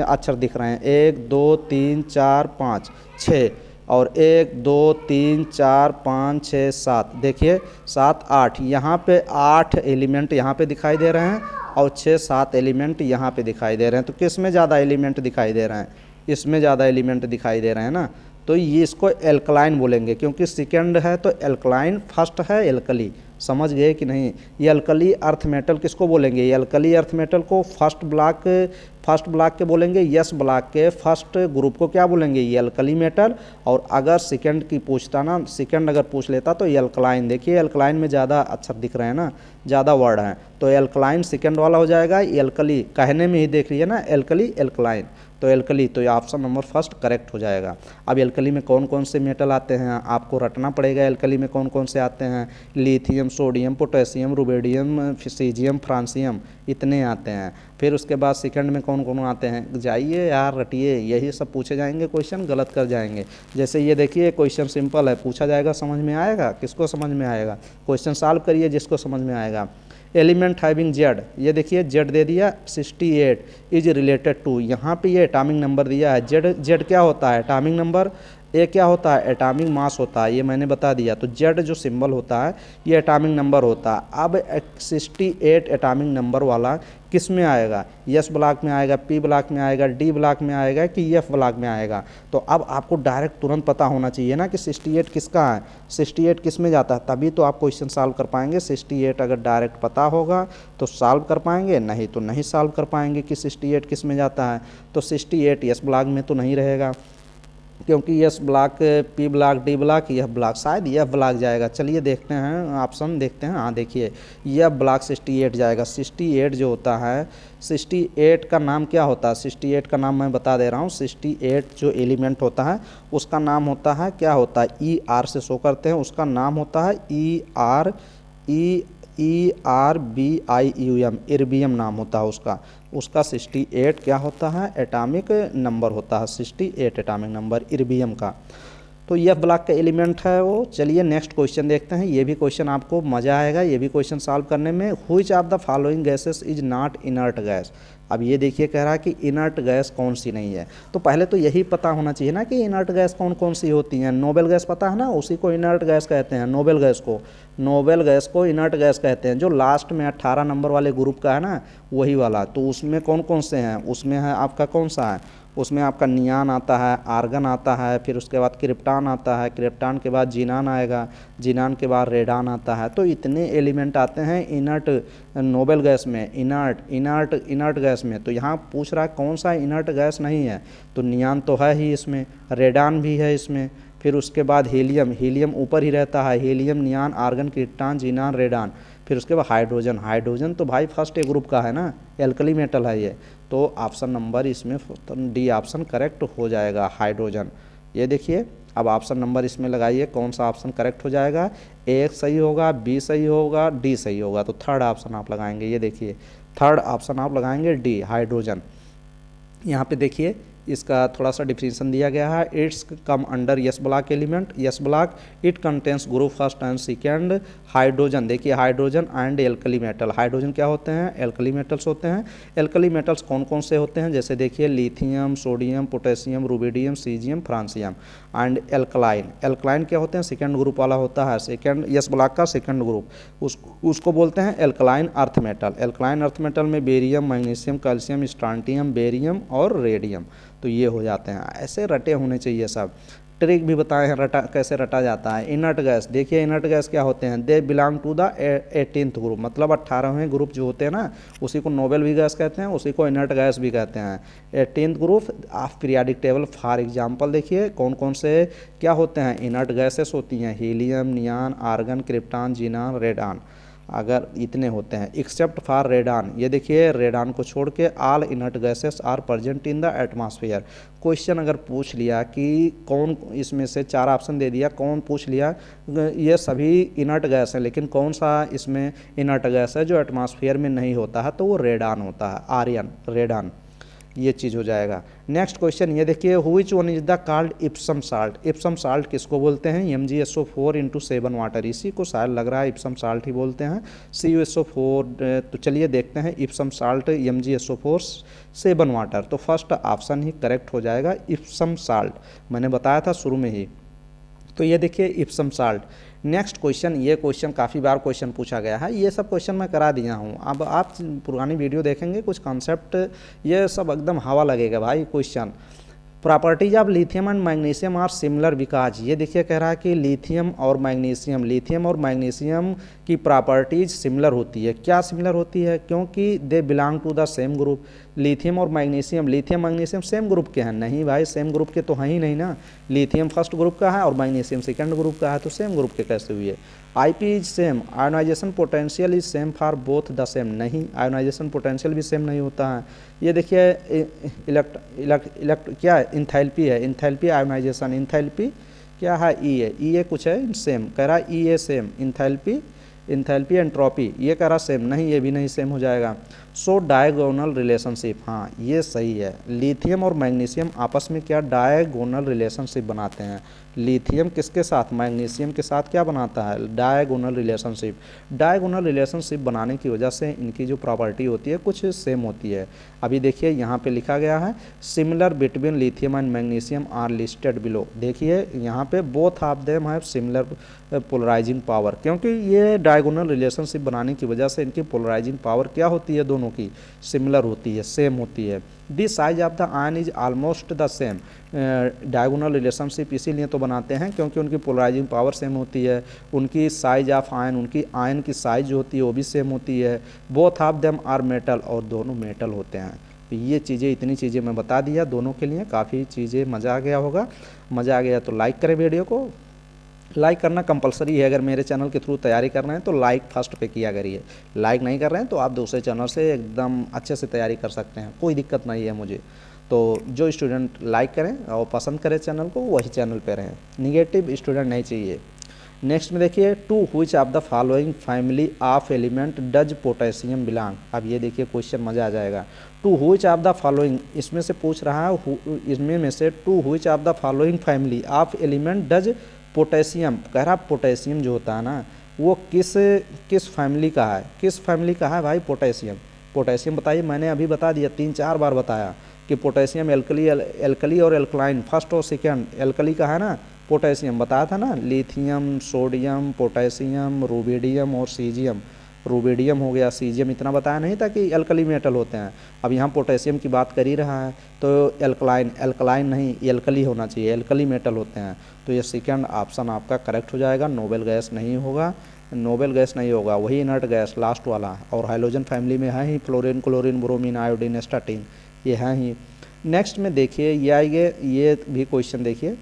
अक्षर दिख रहे हैं, 1 2 3 4 5 6, और 1 2 3 4 5 6 7, देखिए 7 8, यहाँ पे 8 एलिमेंट यहाँ पे दिखाई दे रहे हैं और 6-7 एलिमेंट यहाँ पे दिखाई दे रहे हैं। तो किस में ज़्यादा एलिमेंट दिखाई दे रहे हैं, इसमें ज़्यादा एलिमेंट दिखाई दे रहे हैं ना। तो ये इसको एल्कलाइन बोलेंगे, क्योंकि सेकंड है तो एल्कलाइन, फर्स्ट है एल्कली। समझ गए कि नहीं। ये एल्कली अर्थ मेटल किसको बोलेंगे, ये एल्कली अर्थ मेटल को फर्स्ट ब्लॉक के बोलेंगे, यस ब्लॉक के फर्स्ट ग्रुप को क्या बोलेंगे, ये एल्कली मेटल। और अगर सेकंड की पूछता ना, सेकंड अगर पूछ लेता तो ये एल्कलाइन। देखिए एल्कलाइन में ज़्यादा अक्षर दिख रहे हैं ना, ज़्यादा वर्ड हैं, तो एल्कलाइन सेकंड वाला हो जाएगा। एल्कली कहने में ही देख लीजिए ना, एल्कली एल्कलाइन, तो एल्कली, तो ये ऑप्शन नंबर फर्स्ट करेक्ट हो जाएगा। अब एल्कली में कौन कौन से मेटल आते हैं आपको रटना पड़ेगा। एल्कली में कौन कौन से आते हैं, lithium, sodium, potassium, rubidium, caesium, francium, इतने आते हैं। फिर उसके बाद सेकंड में कौन कौन आते हैं, जाइए यार रटिए, यही सब पूछे जाएंगे क्वेश्चन, गलत कर जाएंगे। जैसे ये देखिए क्वेश्चन सिंपल है, पूछा जाएगा, समझ में आएगा, किसको समझ में आएगा, क्वेश्चन सॉल्व करिए जिसको समझ में आएगा। एलिमेंट हैविंग जेड, ये देखिए जेड दे दिया 68 इज रिलेटेड टू, यहाँ पे ये एटॉमिक नंबर दिया है। जेड क्या होता है, एटॉमिक नंबर ए क्या होता है, एटॉमिक मास होता है, ये मैंने बता दिया। तो जेड जो सिंबल होता है ये एटॉमिक नंबर होता है। अब 68 एटॉमिक नंबर वाला किस में आएगा, एस ब्लॉक में आएगा, पी ब्लॉक में आएगा, डी ब्लॉक में आएगा कि एफ ब्लॉक में आएगा। तो अब आपको डायरेक्ट तुरंत पता होना चाहिए ना कि 68 किसका है, 68 किस में जाता है, तभी तो आप क्वेश्चन सॉल्व कर पाएंगे। 68 अगर डायरेक्ट पता होगा तो सॉल्व कर पाएंगे, नहीं तो नहीं सॉल्व कर पाएंगे कि 68 किस में जाता है। तो 68 एस ब्लॉक में तो नहीं रहेगा, क्योंकि S block, P block, D block, यह ब्लॉक, शायद यह ब्लॉक जाएगा। चलिए देखते हैं ऑप्शन, देखते हैं। हाँ देखिए, यह ब्लॉक 68 जाएगा। 68 जो होता है, 68 का नाम क्या होता है, 68 का नाम मैं बता दे रहा हूँ। 68 जो एलिमेंट होता है उसका नाम होता है, क्या होता है, ई आर से शो करते हैं, उसका नाम होता है ERBIUM, इर्बियम नाम होता है उसका 68 क्या होता है, एटॉमिक नंबर होता है, 68 एटॉमिक नंबर इर्बियम का। तो यह ब्लॉक का एलिमेंट है वो। चलिए नेक्स्ट क्वेश्चन देखते हैं। ये भी क्वेश्चन आपको मज़ा आएगा, ये भी क्वेश्चन सॉल्व करने में। Which of the following gases is not inert gas. अब ये देखिए कह रहा है कि इनर्ट गैस कौन सी नहीं है। तो पहले तो यही पता होना चाहिए ना कि इनर्ट गैस कौन कौन सी होती हैं। नोबेल गैस पता है ना, उसी को इनर्ट गैस कहते हैं। नोबेल गैस को इनर्ट गैस कहते हैं। जो लास्ट में 18 नंबर वाले ग्रुप का है ना, वही वाला। तो उसमें कौन कौन से हैं, उसमें है आपका कौन सा है, उसमें आपका नियान आता है, आर्गन आता है, फिर उसके बाद क्रिप्टान आता है, क्रिप्टान के बाद जीनान आएगा, जीनान के बाद रेडान आता है। तो इतने एलिमेंट आते हैं इनर्ट नोबेल गैस में, इनर्ट गैस में। तो यहाँ पूछ रहा है कौन सा इनर्ट गैस नहीं है, तो नियान तो है ही इसमें, रेडान भी है इसमें, फिर उसके बाद हीलियम ऊपर ही रहता है, helium, नियान, argon, krypton, xenon, radon. फिर उसके बाद हाइड्रोजन तो भाई फर्स्ट ए ग्रुप का है ना, एल्कली मेटल है ये। तो ऑप्शन नंबर इसमें डी ऑप्शन करेक्ट हो जाएगा, हाइड्रोजन। ये देखिए, अब ऑप्शन नंबर इसमें लगाइए, कौन सा ऑप्शन करेक्ट हो जाएगा। ए सही होगा, बी सही होगा, डी सही होगा। तो थर्ड ऑप्शन आप लगाएंगे, ये देखिए थर्ड ऑप्शन आप लगाएंगे डी, हाइड्रोजन। यहाँ पे देखिए इसका थोड़ा सा डिफिनेशन दिया गया है। It's come under S block element, S block it contains group first and second hydrogen. देखिए hydrogen and alkali metal, hydrogen क्या होते हैं, एल्कली मेटल्स होते हैं। एल्कली मेटल्स कौन कौन से होते हैं, जैसे देखिए lithium, sodium, potassium, rubidium, caesium, francium. And alkaline क्या होते हैं, सेकेंड ग्रुप वाला होता है, सेकेंड यस ब्लॉक का सेकेंड ग्रुप, उसको बोलते हैं alkaline earth metal. Alkaline earth metal में बेरियम, मैग्नीशियम, कैल्शियम, स्ट्रांटियम, बेरियम और रेडियम। तो ये हो जाते हैं, ऐसे रटे होने चाहिए सब। ट्रिक भी बताए हैं रटा कैसे रटा जाता है। इनर्ट गैस, देखिए इनर्ट गैस क्या होते हैं, they belong to the 18th group, मतलब 18वें ग्रुप जो होते हैं ना, उसी को नोबेल भी गैस कहते हैं, उसी को इनर्ट गैस भी कहते हैं। 18th group of periodic table. For example देखिए कौन कौन से क्या होते हैं, इनर्ट गैसेस होती हैं, helium, नियान, argon, krypton, xenon, radon. अगर इतने होते हैं, एक्सेप्ट फॉर रेडान। ये देखिए रेडान को छोड़ के all inert gases are present in the atmosphere. Question अगर पूछ लिया कि कौन, इसमें से 4 ऑप्शन दे दिया, कौन पूछ लिया ये सभी इनर्ट गैस है, लेकिन कौन सा इसमें इनर्ट गैस है जो एटमॉस्फेयर में नहीं होता है, तो वो रेडान होता है, आर्यन, रेडान। ये चीज़ हो जाएगा। नेक्स्ट क्वेश्चन ये देखिए, which one is the called Epson salt. Epson salt किसको बोलते हैं, MgSO4 × 7 वाटर, इसी को शायद लग रहा है इप्सम साल्ट ही बोलते हैं, CuSO4। तो चलिए देखते हैं इप्सम साल्ट MgSO4 7 वाटर। तो फर्स्ट ऑप्शन ही करेक्ट हो जाएगा, इप्सम साल्ट, मैंने बताया था शुरू में ही। तो ये देखिए इप्सम साल्ट। नेक्स्ट क्वेश्चन, ये क्वेश्चन काफ़ी बार क्वेश्चन पूछा गया है, ये सब क्वेश्चन मैं करा दिया हूँ। अब आप पुरानी वीडियो देखेंगे, कुछ कॉन्सेप्ट ये सब एकदम हवा लगेगा भाई question. Properties of lithium and magnesium are similar because, ये देखिए कह रहा है कि लिथियम और मैग्नीशियम की प्रॉपर्टीज सिमिलर होती है। क्या सिमिलर होती है, क्योंकि they belong to the same group. Lithium magnesium same group के हैं, नहीं भाई सेम ग्रुप के तो हैं ही नहीं ना। लिथियम फर्स्ट ग्रुप का है और मैग्नीशियम सेकंड ग्रुप का है, तो सेम ग्रुप के कैसे हुए। IP is same, ionization potential is same for both the same, नहीं आयोनाइजेशन पोटेंशियल भी सेम नहीं होता है। ये देखिए क्या है, इंथैल्पी है, इंथैल्पी आयोनाइजेशन, इंथैल्पी क्या है, E कुछ है सेम, कह रहा है E सेम, इंथैल्पी एंट्रोपी ये कह रहा सेम, नहीं ये भी नहीं सेम हो जाएगा। सो डायगोनल रिलेशनशिप, हाँ ये सही है। लिथियम और मैग्नीशियम आपस में क्या डायगोनल रिलेशनशिप बनाते हैं। लिथियम किसके साथ, मैग्नीशियम के साथ क्या बनाता है, डायगोनल रिलेशनशिप। डायगोनल रिलेशनशिप बनाने की वजह से इनकी जो प्रॉपर्टी होती है कुछ सेम होती है। अभी देखिए यहाँ पे लिखा गया है similar between lithium and magnesium are listed below. देखिए यहाँ पे both of them have similar polarising power, क्योंकि ये डायगोनल रिलेशनशिप बनाने की वजह से इनकी पोलराइजिंग पावर क्या होती है, दोनों की सिमिलर होती है, सेम होती है। The size of the ion is almost the same. Diagonal relationship इसीलिए तो बनाते हैं क्योंकि उनकी पोलराइजिंग पावर सेम होती है, उनकी साइज ऑफ आयन, उनकी आयन की साइज जो होती है वो भी सेम होती है। Both of them are metal, और दोनों मेटल होते हैं। तो ये चीज़ें, इतनी चीज़ें मैं बता दिया दोनों के लिए, काफ़ी चीज़ें मज़ा आ गया होगा। मज़ा आ गया तो लाइक करें, वीडियो को लाइक करना कंपलसरी है। अगर मेरे चैनल के थ्रू तैयारी कर रहे हैं तो लाइक फर्स्ट पे किया करिए। लाइक नहीं कर रहे हैं तो आप दूसरे चैनल से एकदम अच्छे से तैयारी कर सकते हैं, कोई दिक्कत नहीं है मुझे। तो जो स्टूडेंट लाइक करें और पसंद करें चैनल को वही चैनल पे रहें, निगेटिव स्टूडेंट नहीं चाहिए। नेक्स्ट में देखिए to which of the following family of element does potassium belong. अब ये देखिए क्वेश्चन मज़ा आ जाएगा। To which of the following, इसमें से पूछ रहा है इसमें में से to which of the following family of element does potassium. कह रहा पोटेशियम जो होता है ना वो किस फैमिली का है, किस फैमिली का है भाई पोटेशियम। पोटेशियम बताइए, मैंने अभी बता दिया, 3-4 बार बताया कि पोटेशियम एल्कली और एल्कलाइन, फर्स्ट और सेकेंड। एल्कली का है ना पोटेशियम, बताया था ना, लिथियम, सोडियम, पोटेशियम, रुबिडियम और सीजियम। रुबिडियम हो गया, सीजियम, इतना बताया नहीं था कि एल्कली मेटल होते हैं। अब यहाँ पोटेशियम की बात कर ही रहा है तो एल्कलाइन नहीं, एल्कली होना चाहिए, एल्कली मेटल होते हैं। तो ये सेकंड ऑप्शन आपका करेक्ट हो जाएगा। नोबेल गैस नहीं होगा, नोबेल गैस नहीं होगा, वही इनर्ट गैस लास्ट वाला। और हाइड्रोजन फैमिली में है ही fluorine, chlorine, bromine, iodine, starting, ये है ही। नेक्स्ट में देखिए ये भी क्वेश्चन देखिए,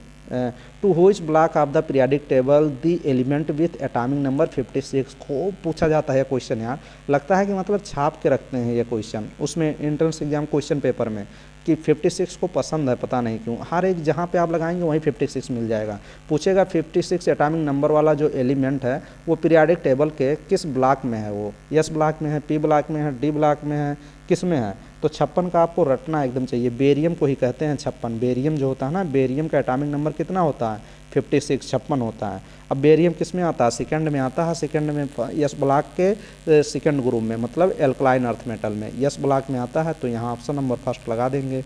to which block of the periodic table the element with atomic number 56 को पूछा जाता है क्वेश्चन। यार लगता है कि मतलब छाप के रखते हैं ये क्वेश्चन उसमें एंट्रेंस एग्जाम क्वेश्चन पेपर में कि 56 को पसंद है, पता नहीं क्यों। हर एक जहाँ पे आप लगाएंगे वहीं 56 मिल जाएगा। पूछेगा 56 एटॉमिक नंबर वाला जो एलिमेंट है वो पीरियोडिक टेबल के किस ब्लॉक में है, वो एस ब्लॉक में है, पी ब्लॉक में है, डी ब्लॉक में है, किस में है। तो 56 का आपको रटना एकदम चाहिए। बेरियम को ही कहते हैं 56। बेरियम जो होता है ना, बेरियम का एटॉमिक नंबर कितना होता है, 56, 56 होता है। अब बेरियम किस में आता है, सेकंड में आता है। सेकंड में यस ब्लॉक के सेकंड ग्रुप में, मतलब एल्कलाइन अर्थ मेटल में यस ब्लॉक में आता है। तो यहाँ ऑप्शन नंबर फर्स्ट लगा देंगे,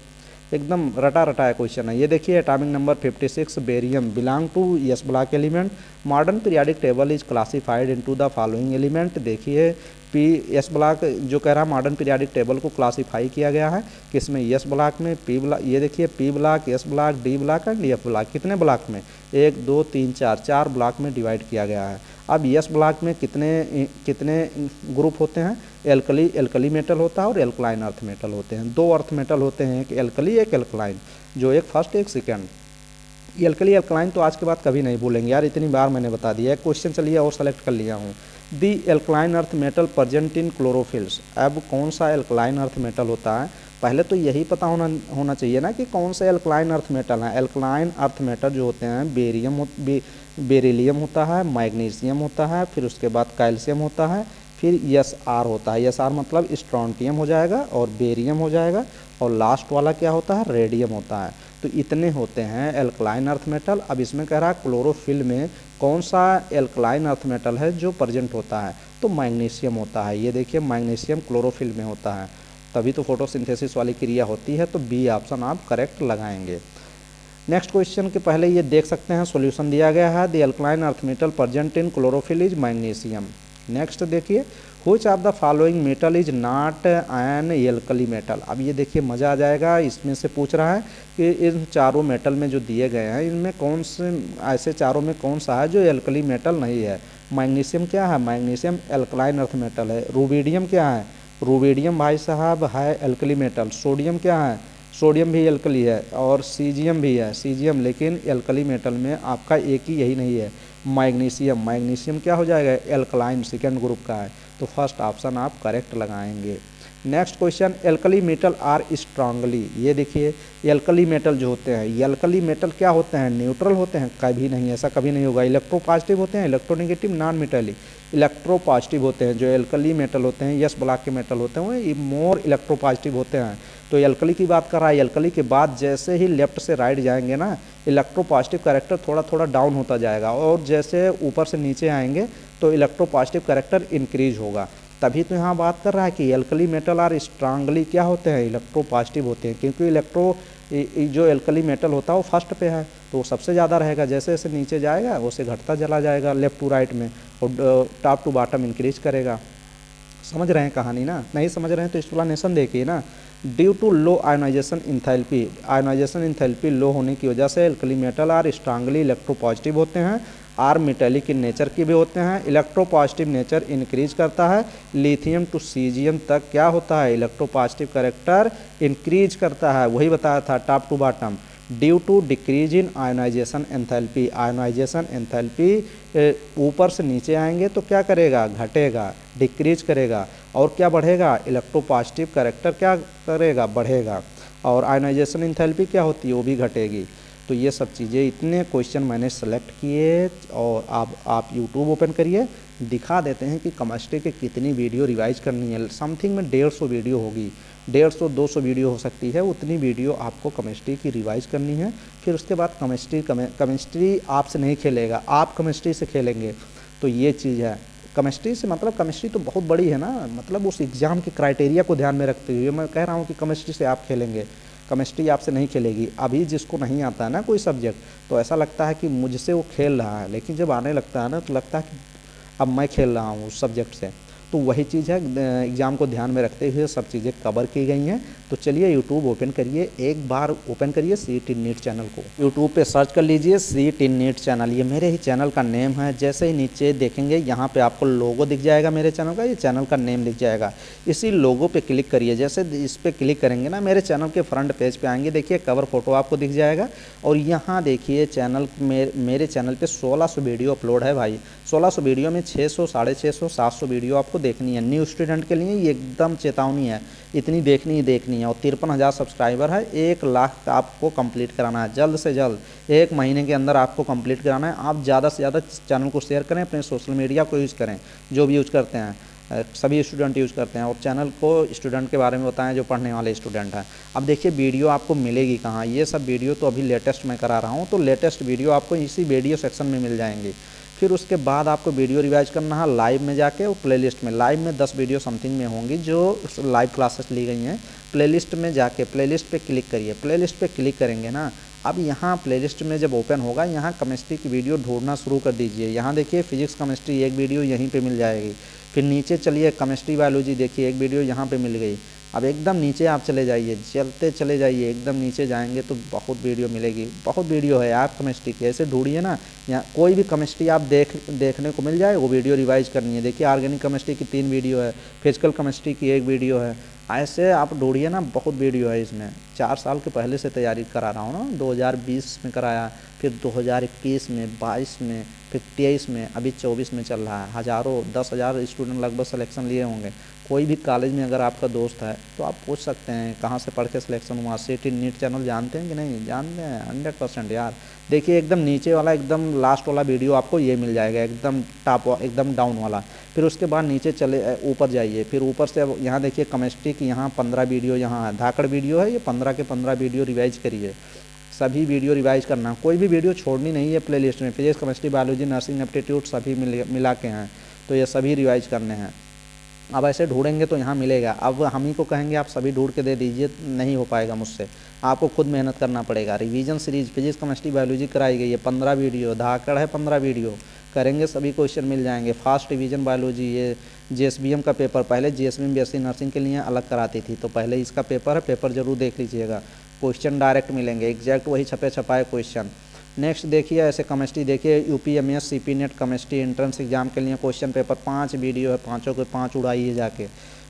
एकदम रटा रटाया क्वेश्चन है ये। देखिए atomic number 56 barium belong to S block element. Modern periodic table is classified into the following element. देखिए पी एस ब्लॉक जो कह रहा है मॉडर्न पीरियोडिक टेबल को क्लासीफाई किया गया है किसमें, एस ब्लॉक में, पी ब्लॉक, ये देखिए P block, S block, D block and F block. कितने ब्लॉक में, 1 2 3 4 ब्लॉक में डिवाइड किया गया है। अब एस ब्लॉक में कितने ग्रुप होते हैं, एल्कली मेटल होता है और एल्कलाइन अर्थ मेटल होते हैं। 2 अर्थ मेटल होते हैं, एक एल्कली एक एल्कलाइन, जो एक फर्स्ट एक सेकेंड। एल्कली एल्कलाइन तो आज के बाद कभी नहीं भूलेंगे यार, इतनी बार मैंने बता दिया है। क्वेश्चन चलिए और सेलेक्ट कर लिया हूँ। The alkaline earth metal present in chlorophylls. अब कौन सा एल्कलाइन अर्थ मेटल होता है, पहले तो यही पता होना चाहिए ना कि कौन से एल्कलाइन अर्थ मेटल हैं। एल्कलाइन अर्थ मेटल जो होते हैं बेरिलियम होता है, मैग्नीशियम होता है, फिर उसके बाद कैल्शियम होता है, फिर यस आर होता है। यस आर मतलब स्ट्रोंटियम हो जाएगा और बेरियम हो जाएगा, और लास्ट वाला क्या होता है, रेडियम होता है। तो इतने होते हैं एल्कलाइन अर्थ मेटल। अब इसमें कह रहा है क्लोरोफिल में कौन सा एल्कलाइन अर्थ मेटल है जो प्रेजेंट होता है, तो मैग्नीशियम होता है। ये देखिए मैग्नीशियम क्लोरोफिल में होता है, तभी तो फोटोसिंथेसिस वाली क्रिया होती है। तो बी ऑप्शन आप करेक्ट लगाएंगे। नेक्स्ट क्वेश्चन के पहले ये देख सकते हैं सॉल्यूशन दिया गया है, the alkaline earth metal present in chlorophyll is magnesium. Next देखिए which of the following metal is not an alkali metal. अब ये देखिए मज़ा आ जाएगा, इसमें से पूछ रहा है कि इन चारों मेटल में जो दिए गए हैं इनमें कौन से ऐसे चारों में कौन सा है जो एल्कली मेटल नहीं है। मैग्नीशियम क्या है, मैग्नीशियम एल्कलाइन अर्थ मेटल है। रुबिडियम क्या है, रुबिडियम भाई साहब है एल्कली मेटल। सोडियम क्या है, सोडियम भी एल्कली है, और सीजियम भी है, सीजियम, लेकिन एल्कली मेटल में आपका एक ही यही नहीं है, मैग्नीशियम। मैग्नीशियम क्या हो जाएगा, एल्कलाइन सेकेंड ग्रुप का है। तो फर्स्ट ऑप्शन आप करेक्ट लगाएंगे। Next question, alkali metal are strongly, ये देखिए एल्कली मेटल जो होते हैं, ये एल्कली मेटल क्या होते हैं, न्यूट्रल होते हैं, कभी नहीं, ऐसा कभी नहीं होगा। इलेक्ट्रोपॉजिटिव होते हैं, इलेक्ट्रोनेगेटिव, नॉन मेटेलिक। इलेक्ट्रोपॉजिटिव होते हैं, जो एल्कली मेटल होते हैं, यस ब्लॉक के मेटल होते हैं, वो मोर इलेक्ट्रोपॉजिटिव होते हैं। तो एल्कली की बात कर रहा है, एल्कली के बाद जैसे ही लेफ्ट से राइट जाएंगे ना, इलेक्ट्रोपॉजिटिव कैरेक्टर थोड़ा थोड़ा डाउन होता जाएगा, और जैसे ऊपर से नीचे आएंगे तो इलेक्ट्रोपॉजिटिव कैरेक्टर इंक्रीज होगा। तभी तो यहाँ बात कर रहा है कि एल्कली मेटल और स्ट्रांगली क्या होते हैं, इलेक्ट्रोपॉजिटिव होते हैं, क्योंकि जो एल्कली मेटल होता है वो फर्स्ट पे है, तो वो सबसे ज़्यादा रहेगा। जैसे जैसे नीचे जाएगा वैसे घटता चला जाएगा लेफ्ट टू राइट में, और टॉप टू बॉटम इंक्रीज करेगा। समझ रहे हैं कहानी ना? नहीं समझ रहे हैं तो एक्सप्लेनेशन देखिए ना। Due to low ionization enthalpy, ionization enthalpy low होने की वजह से एल्कली मेटल और स्ट्रांगली इलेक्ट्रोपॉजिटिव होते हैं, आर मेटेलिक इन नेचर के भी होते हैं। इलेक्ट्रोपॉजिटिव नेचर इंक्रीज करता है, लिथियम टू सीजियम तक क्या होता है, इलेक्ट्रोपॉजिटिव कैरेक्टर इंक्रीज करता है, वही बताया था top to bottom. Due to decrease in ionisation enthalpy, ionisation enthalpy ऊपर से नीचे आएंगे तो क्या करेगा, घटेगा, डिक्रीज करेगा, और क्या बढ़ेगा, इलेक्ट्रोपॉजिटिव कैरेक्टर क्या करेगा, बढ़ेगा, और आयोनाइजेशन एंथैल्पी क्या होती है, वो भी घटेगी। तो ये सब चीज़ें, इतने क्वेश्चन मैंने सेलेक्ट किए, और आप यूट्यूब ओपन करिए, दिखा देते हैं कि केमिस्ट्री के कितनी वीडियो रिवाइज करनी है। समथिंग में 150 वीडियो होगी, 150-200 वीडियो हो सकती है, उतनी वीडियो आपको केमिस्ट्री की रिवाइज करनी है। फिर उसके बाद केमिस्ट्री आपसे नहीं खेलेगा, आप केमिस्ट्री से खेलेंगे। तो ये चीज़ है, केमिस्ट्री से मतलब केमिस्ट्री तो बहुत बड़ी है ना, मतलब उस एग्ज़ाम के क्राइटेरिया को ध्यान में रखते हुए मैं कह रहा हूँ कि केमिस्ट्री से आप खेलेंगे, केमिस्ट्री आपसे नहीं खेलेगी। अभी जिसको नहीं आता है ना कोई सब्जेक्ट, तो ऐसा लगता है कि मुझसे वो खेल रहा है, लेकिन जब आने लगता है ना तो लगता है कि अब मैं खेल रहा हूँ उस सब्जेक्ट से। तो वही चीज़ है, एग्ज़ाम को ध्यान में रखते हुए सब चीज़ें कवर की गई हैं। तो चलिए यूट्यूब ओपन करिए, एक बार ओपन करिए CET नीट चैनल को, यूट्यूब पे सर्च कर लीजिए CET नीट चैनल, ये मेरे ही चैनल का नेम है। जैसे ही नीचे देखेंगे यहाँ पे आपको लोगो दिख जाएगा मेरे चैनल का, ये चैनल का नेम दिख जाएगा, इसी लोगो पे क्लिक करिए। जैसे इस पर क्लिक करेंगे ना, मेरे चैनल के फ्रंट पेज पे आएंगे, देखिए कवर फोटो आपको दिख जाएगा, और यहाँ देखिए चैनल मेरे चैनल पे 1600 वीडियो अपलोड है भाई। 1600 वीडियो में 600, 650, 700 वीडियो आपको देखनी है। न्यू स्टूडेंट के लिए ये एकदम चेतावनी है, इतनी देखनी ही देखनी है। और 53,000 सब्सक्राइबर है, 1 लाख आपको कंप्लीट कराना है, जल्द से जल्द 1 महीने के अंदर आपको कंप्लीट कराना है। आप ज़्यादा से ज़्यादा चैनल को शेयर करें, अपने सोशल मीडिया को यूज़ करें, जो भी यूज़ करते हैं, सभी स्टूडेंट यूज़ करते हैं, और चैनल को स्टूडेंट के बारे में बताएं जो पढ़ने वाले स्टूडेंट हैं। अब देखिए वीडियो आपको मिलेगी कहाँ, ये सब वीडियो तो अभी लेटेस्ट मैं करा रहा हूँ, तो लेटेस्ट वीडियो आपको इसी वीडियो सेक्शन में मिल जाएंगी। फिर उसके बाद आपको वीडियो रिवाइज करना है लाइव में जाके, और प्लेलिस्ट में, लाइव में 10 वीडियो समथिंग में होंगी जो लाइव क्लासेस ली गई हैं। प्लेलिस्ट में जाके प्लेलिस्ट पे क्लिक करिए, प्लेलिस्ट पे क्लिक करेंगे ना, अब यहाँ प्लेलिस्ट में जब ओपन होगा, यहाँ केमिस्ट्री की वीडियो ढूंढना शुरू कर दीजिए। यहाँ देखिए फिजिक्स केमिस्ट्री एक वीडियो यहीं पे मिल जाएगी। फिर नीचे चलिए केमिस्ट्री बायोलॉजी, देखिए एक वीडियो यहाँ पे मिल गई। अब एकदम नीचे आप चले जाइए, चलते चले जाइए, एकदम नीचे जाएंगे तो बहुत वीडियो मिलेगी, बहुत वीडियो है आप केमिस्ट्री की। ऐसे ढूंढिए ना, यहाँ कोई भी केमिस्ट्री आप देखने को मिल जाए, वो वीडियो रिवाइज करनी है। देखिए ऑर्गेनिक केमिस्ट्री की 3 वीडियो है, फिजिकल केमिस्ट्री की 1 वीडियो है, ऐसे आप ढूंढिए ना, बहुत वीडियो है इसमें। 4 साल के पहले से तैयारी करा रहा हूँ ना, 2020 में कराया, फिर 2021 में, 22 में, फिर 23 में, अभी 24 में चल रहा है। हज़ारों 10,000 स्टूडेंट लगभग सिलेक्शन लिए होंगे। कोई भी कॉलेज में अगर आपका दोस्त है तो आप पूछ सकते हैं कहाँ से पढ़ के सिलेक्शन हुआ। CET नीट चैनल जानते हैं कि नहीं? जानते हैं 100% यार। देखिए एकदम नीचे वाला, एकदम लास्ट वाला वीडियो आपको ये मिल जाएगा, एकदम टॉप, एकदम डाउन वाला। फिर उसके बाद नीचे चले ऊपर जाइए, फिर ऊपर से अब यहाँ देखिए केमिस्ट्री की यहाँ 15 वीडियो यहाँ है, धाकड़ वीडियो है, ये 15 के 15 वीडियो रिवाइज करिए। सभी वीडियो रिवाइज करना, कोई भी वीडियो छोड़नी नहीं है प्लेलिस्ट में। Physics chemistry biology nursing aptitude सभी मिला के हैं, तो ये सभी रिवाइज करने हैं। अब ऐसे ढूंढेंगे तो यहाँ मिलेगा। अब हम ही को कहेंगे आप सभी ढूंढ के दे दीजिए, नहीं हो पाएगा मुझसे, आपको खुद मेहनत करना पड़ेगा। Revision series physics chemistry biology कराई गई है, 15 वीडियो, धाकड़ है 15 वीडियो, करेंगे सभी क्वेश्चन मिल जाएंगे। फास्ट रिवीजन बायोलॉजी, ये JSBM का पेपर, पहले JSBM BSc नर्सिंग के लिए अलग कराती थी, तो पहले इसका पेपर है, पेपर जरूर देख लीजिएगा। क्वेश्चन डायरेक्ट मिलेंगे, एग्जैक्ट वही छपे छपाए क्वेश्चन। नेक्स्ट देखिए ऐसे केमिस्ट्री, देखिए UPMS CP net chemistry entrance exam के लिए क्वेश्चन पेपर 5 वीडियो है, 5 के 5 उड़ाइए जाके।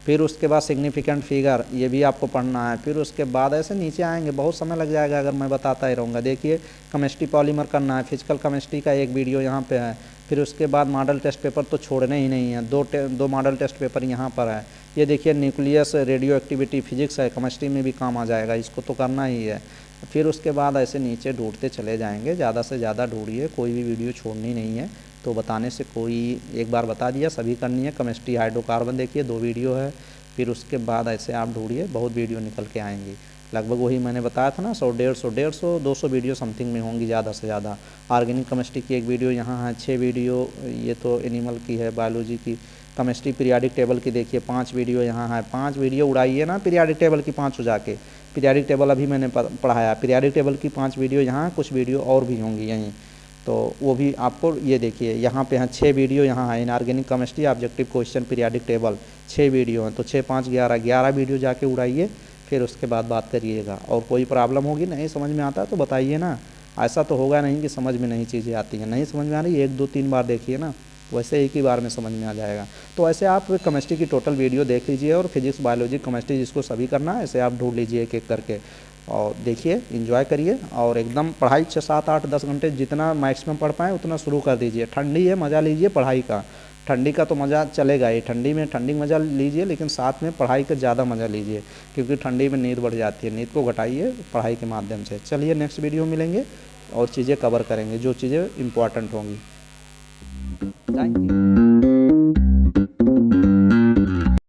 फिर उसके बाद सिग्निफिकेंट फिगर, ये भी आपको पढ़ना है। फिर उसके बाद ऐसे नीचे आएंगे, बहुत समय लग जाएगा अगर मैं बताता ही रहूँगा। देखिए केमिस्ट्री पॉलीमर करना है, फिजिकल केमिस्ट्री का 1 वीडियो यहाँ पे है। फिर उसके बाद मॉडल टेस्ट पेपर तो छोड़ने ही नहीं है, दो मॉडल टेस्ट पेपर यहाँ पर है। ये देखिए न्यूक्लियस रेडियो एक्टिविटी फिजिक्स है, केमिस्ट्री में भी काम आ जाएगा, इसको तो करना ही है। फिर उसके बाद ऐसे नीचे ढूंढते चले जाएंगे, ज़्यादा से ज़्यादा ढूंढिए, कोई भी वीडियो छोड़नी नहीं है। तो बताने से कोई, एक बार बता दिया, सभी करनी है। केमिस्ट्री हाइड्रोकार्बन देखिए 2 वीडियो है। फिर उसके बाद ऐसे आप ढूंढिए, बहुत वीडियो निकल के आएंगी। लगभग वही मैंने बताया था ना, 100 150 200 वीडियो समथिंग में होंगी ज़्यादा से ज़्यादा। ऑर्गेनिक केमिस्ट्री की एक वीडियो यहाँ है, 6 वीडियो ये तो एनिमल की है, बायोलॉजी की। केमिस्ट्री पीरियाडिक टेबल की देखिए 5 वीडियो यहाँ है। 5 वीडियो उड़ाइए ना पीरियाडिक टेबल की 5 हो जाके। पीरियाडिक टेबल अभी मैंने पढ़ाया, पीरियाडिक टेबल की 5 वीडियो यहाँ, कुछ वीडियो और भी होंगी यहीं, तो वो भी आपको ये देखिए यहाँ पे हैं 6 वीडियो यहाँ है। Inorganic chemistry objective question periodic table 6 video हैं, तो 6 5 11 वीडियो जाके उड़ाइए, फिर उसके बाद बात करिएगा। और कोई प्रॉब्लम होगी, नहीं समझ में आता है तो बताइए ना, ऐसा तो होगा नहीं कि समझ में नहीं चीज़ें आती हैं। नहीं समझ में आ रही 1 2 3 बार देखिए ना, वैसे एक ही बार में समझ में आ जाएगा। तो ऐसे आप केमिस्ट्री की टोटल वीडियो देख लीजिए, और फिजिक्स बायोलॉजी केमिस्ट्री जिसको सभी करना है ऐसे आप ढूंढ लीजिए एक एक करके, और देखिए एंजॉय करिए। और एकदम पढ़ाई 6 7 8 10 घंटे जितना मैक्सिमम पढ़ पाएँ उतना शुरू कर दीजिए। ठंडी है, मज़ा लीजिए पढ़ाई का, ठंडी का तो मज़ा चलेगा ही, ठंडी में मज़ा लीजिए, लेकिन साथ में पढ़ाई का ज़्यादा मज़ा लीजिए, क्योंकि ठंडी में नींद बढ़ जाती है। नींद को घटाइए पढ़ाई के माध्यम से। चलिए नेक्स्ट वीडियो मिलेंगे और चीज़ें कवर करेंगे, जो चीज़ें इम्पोर्टेंट होंगी। Thank you.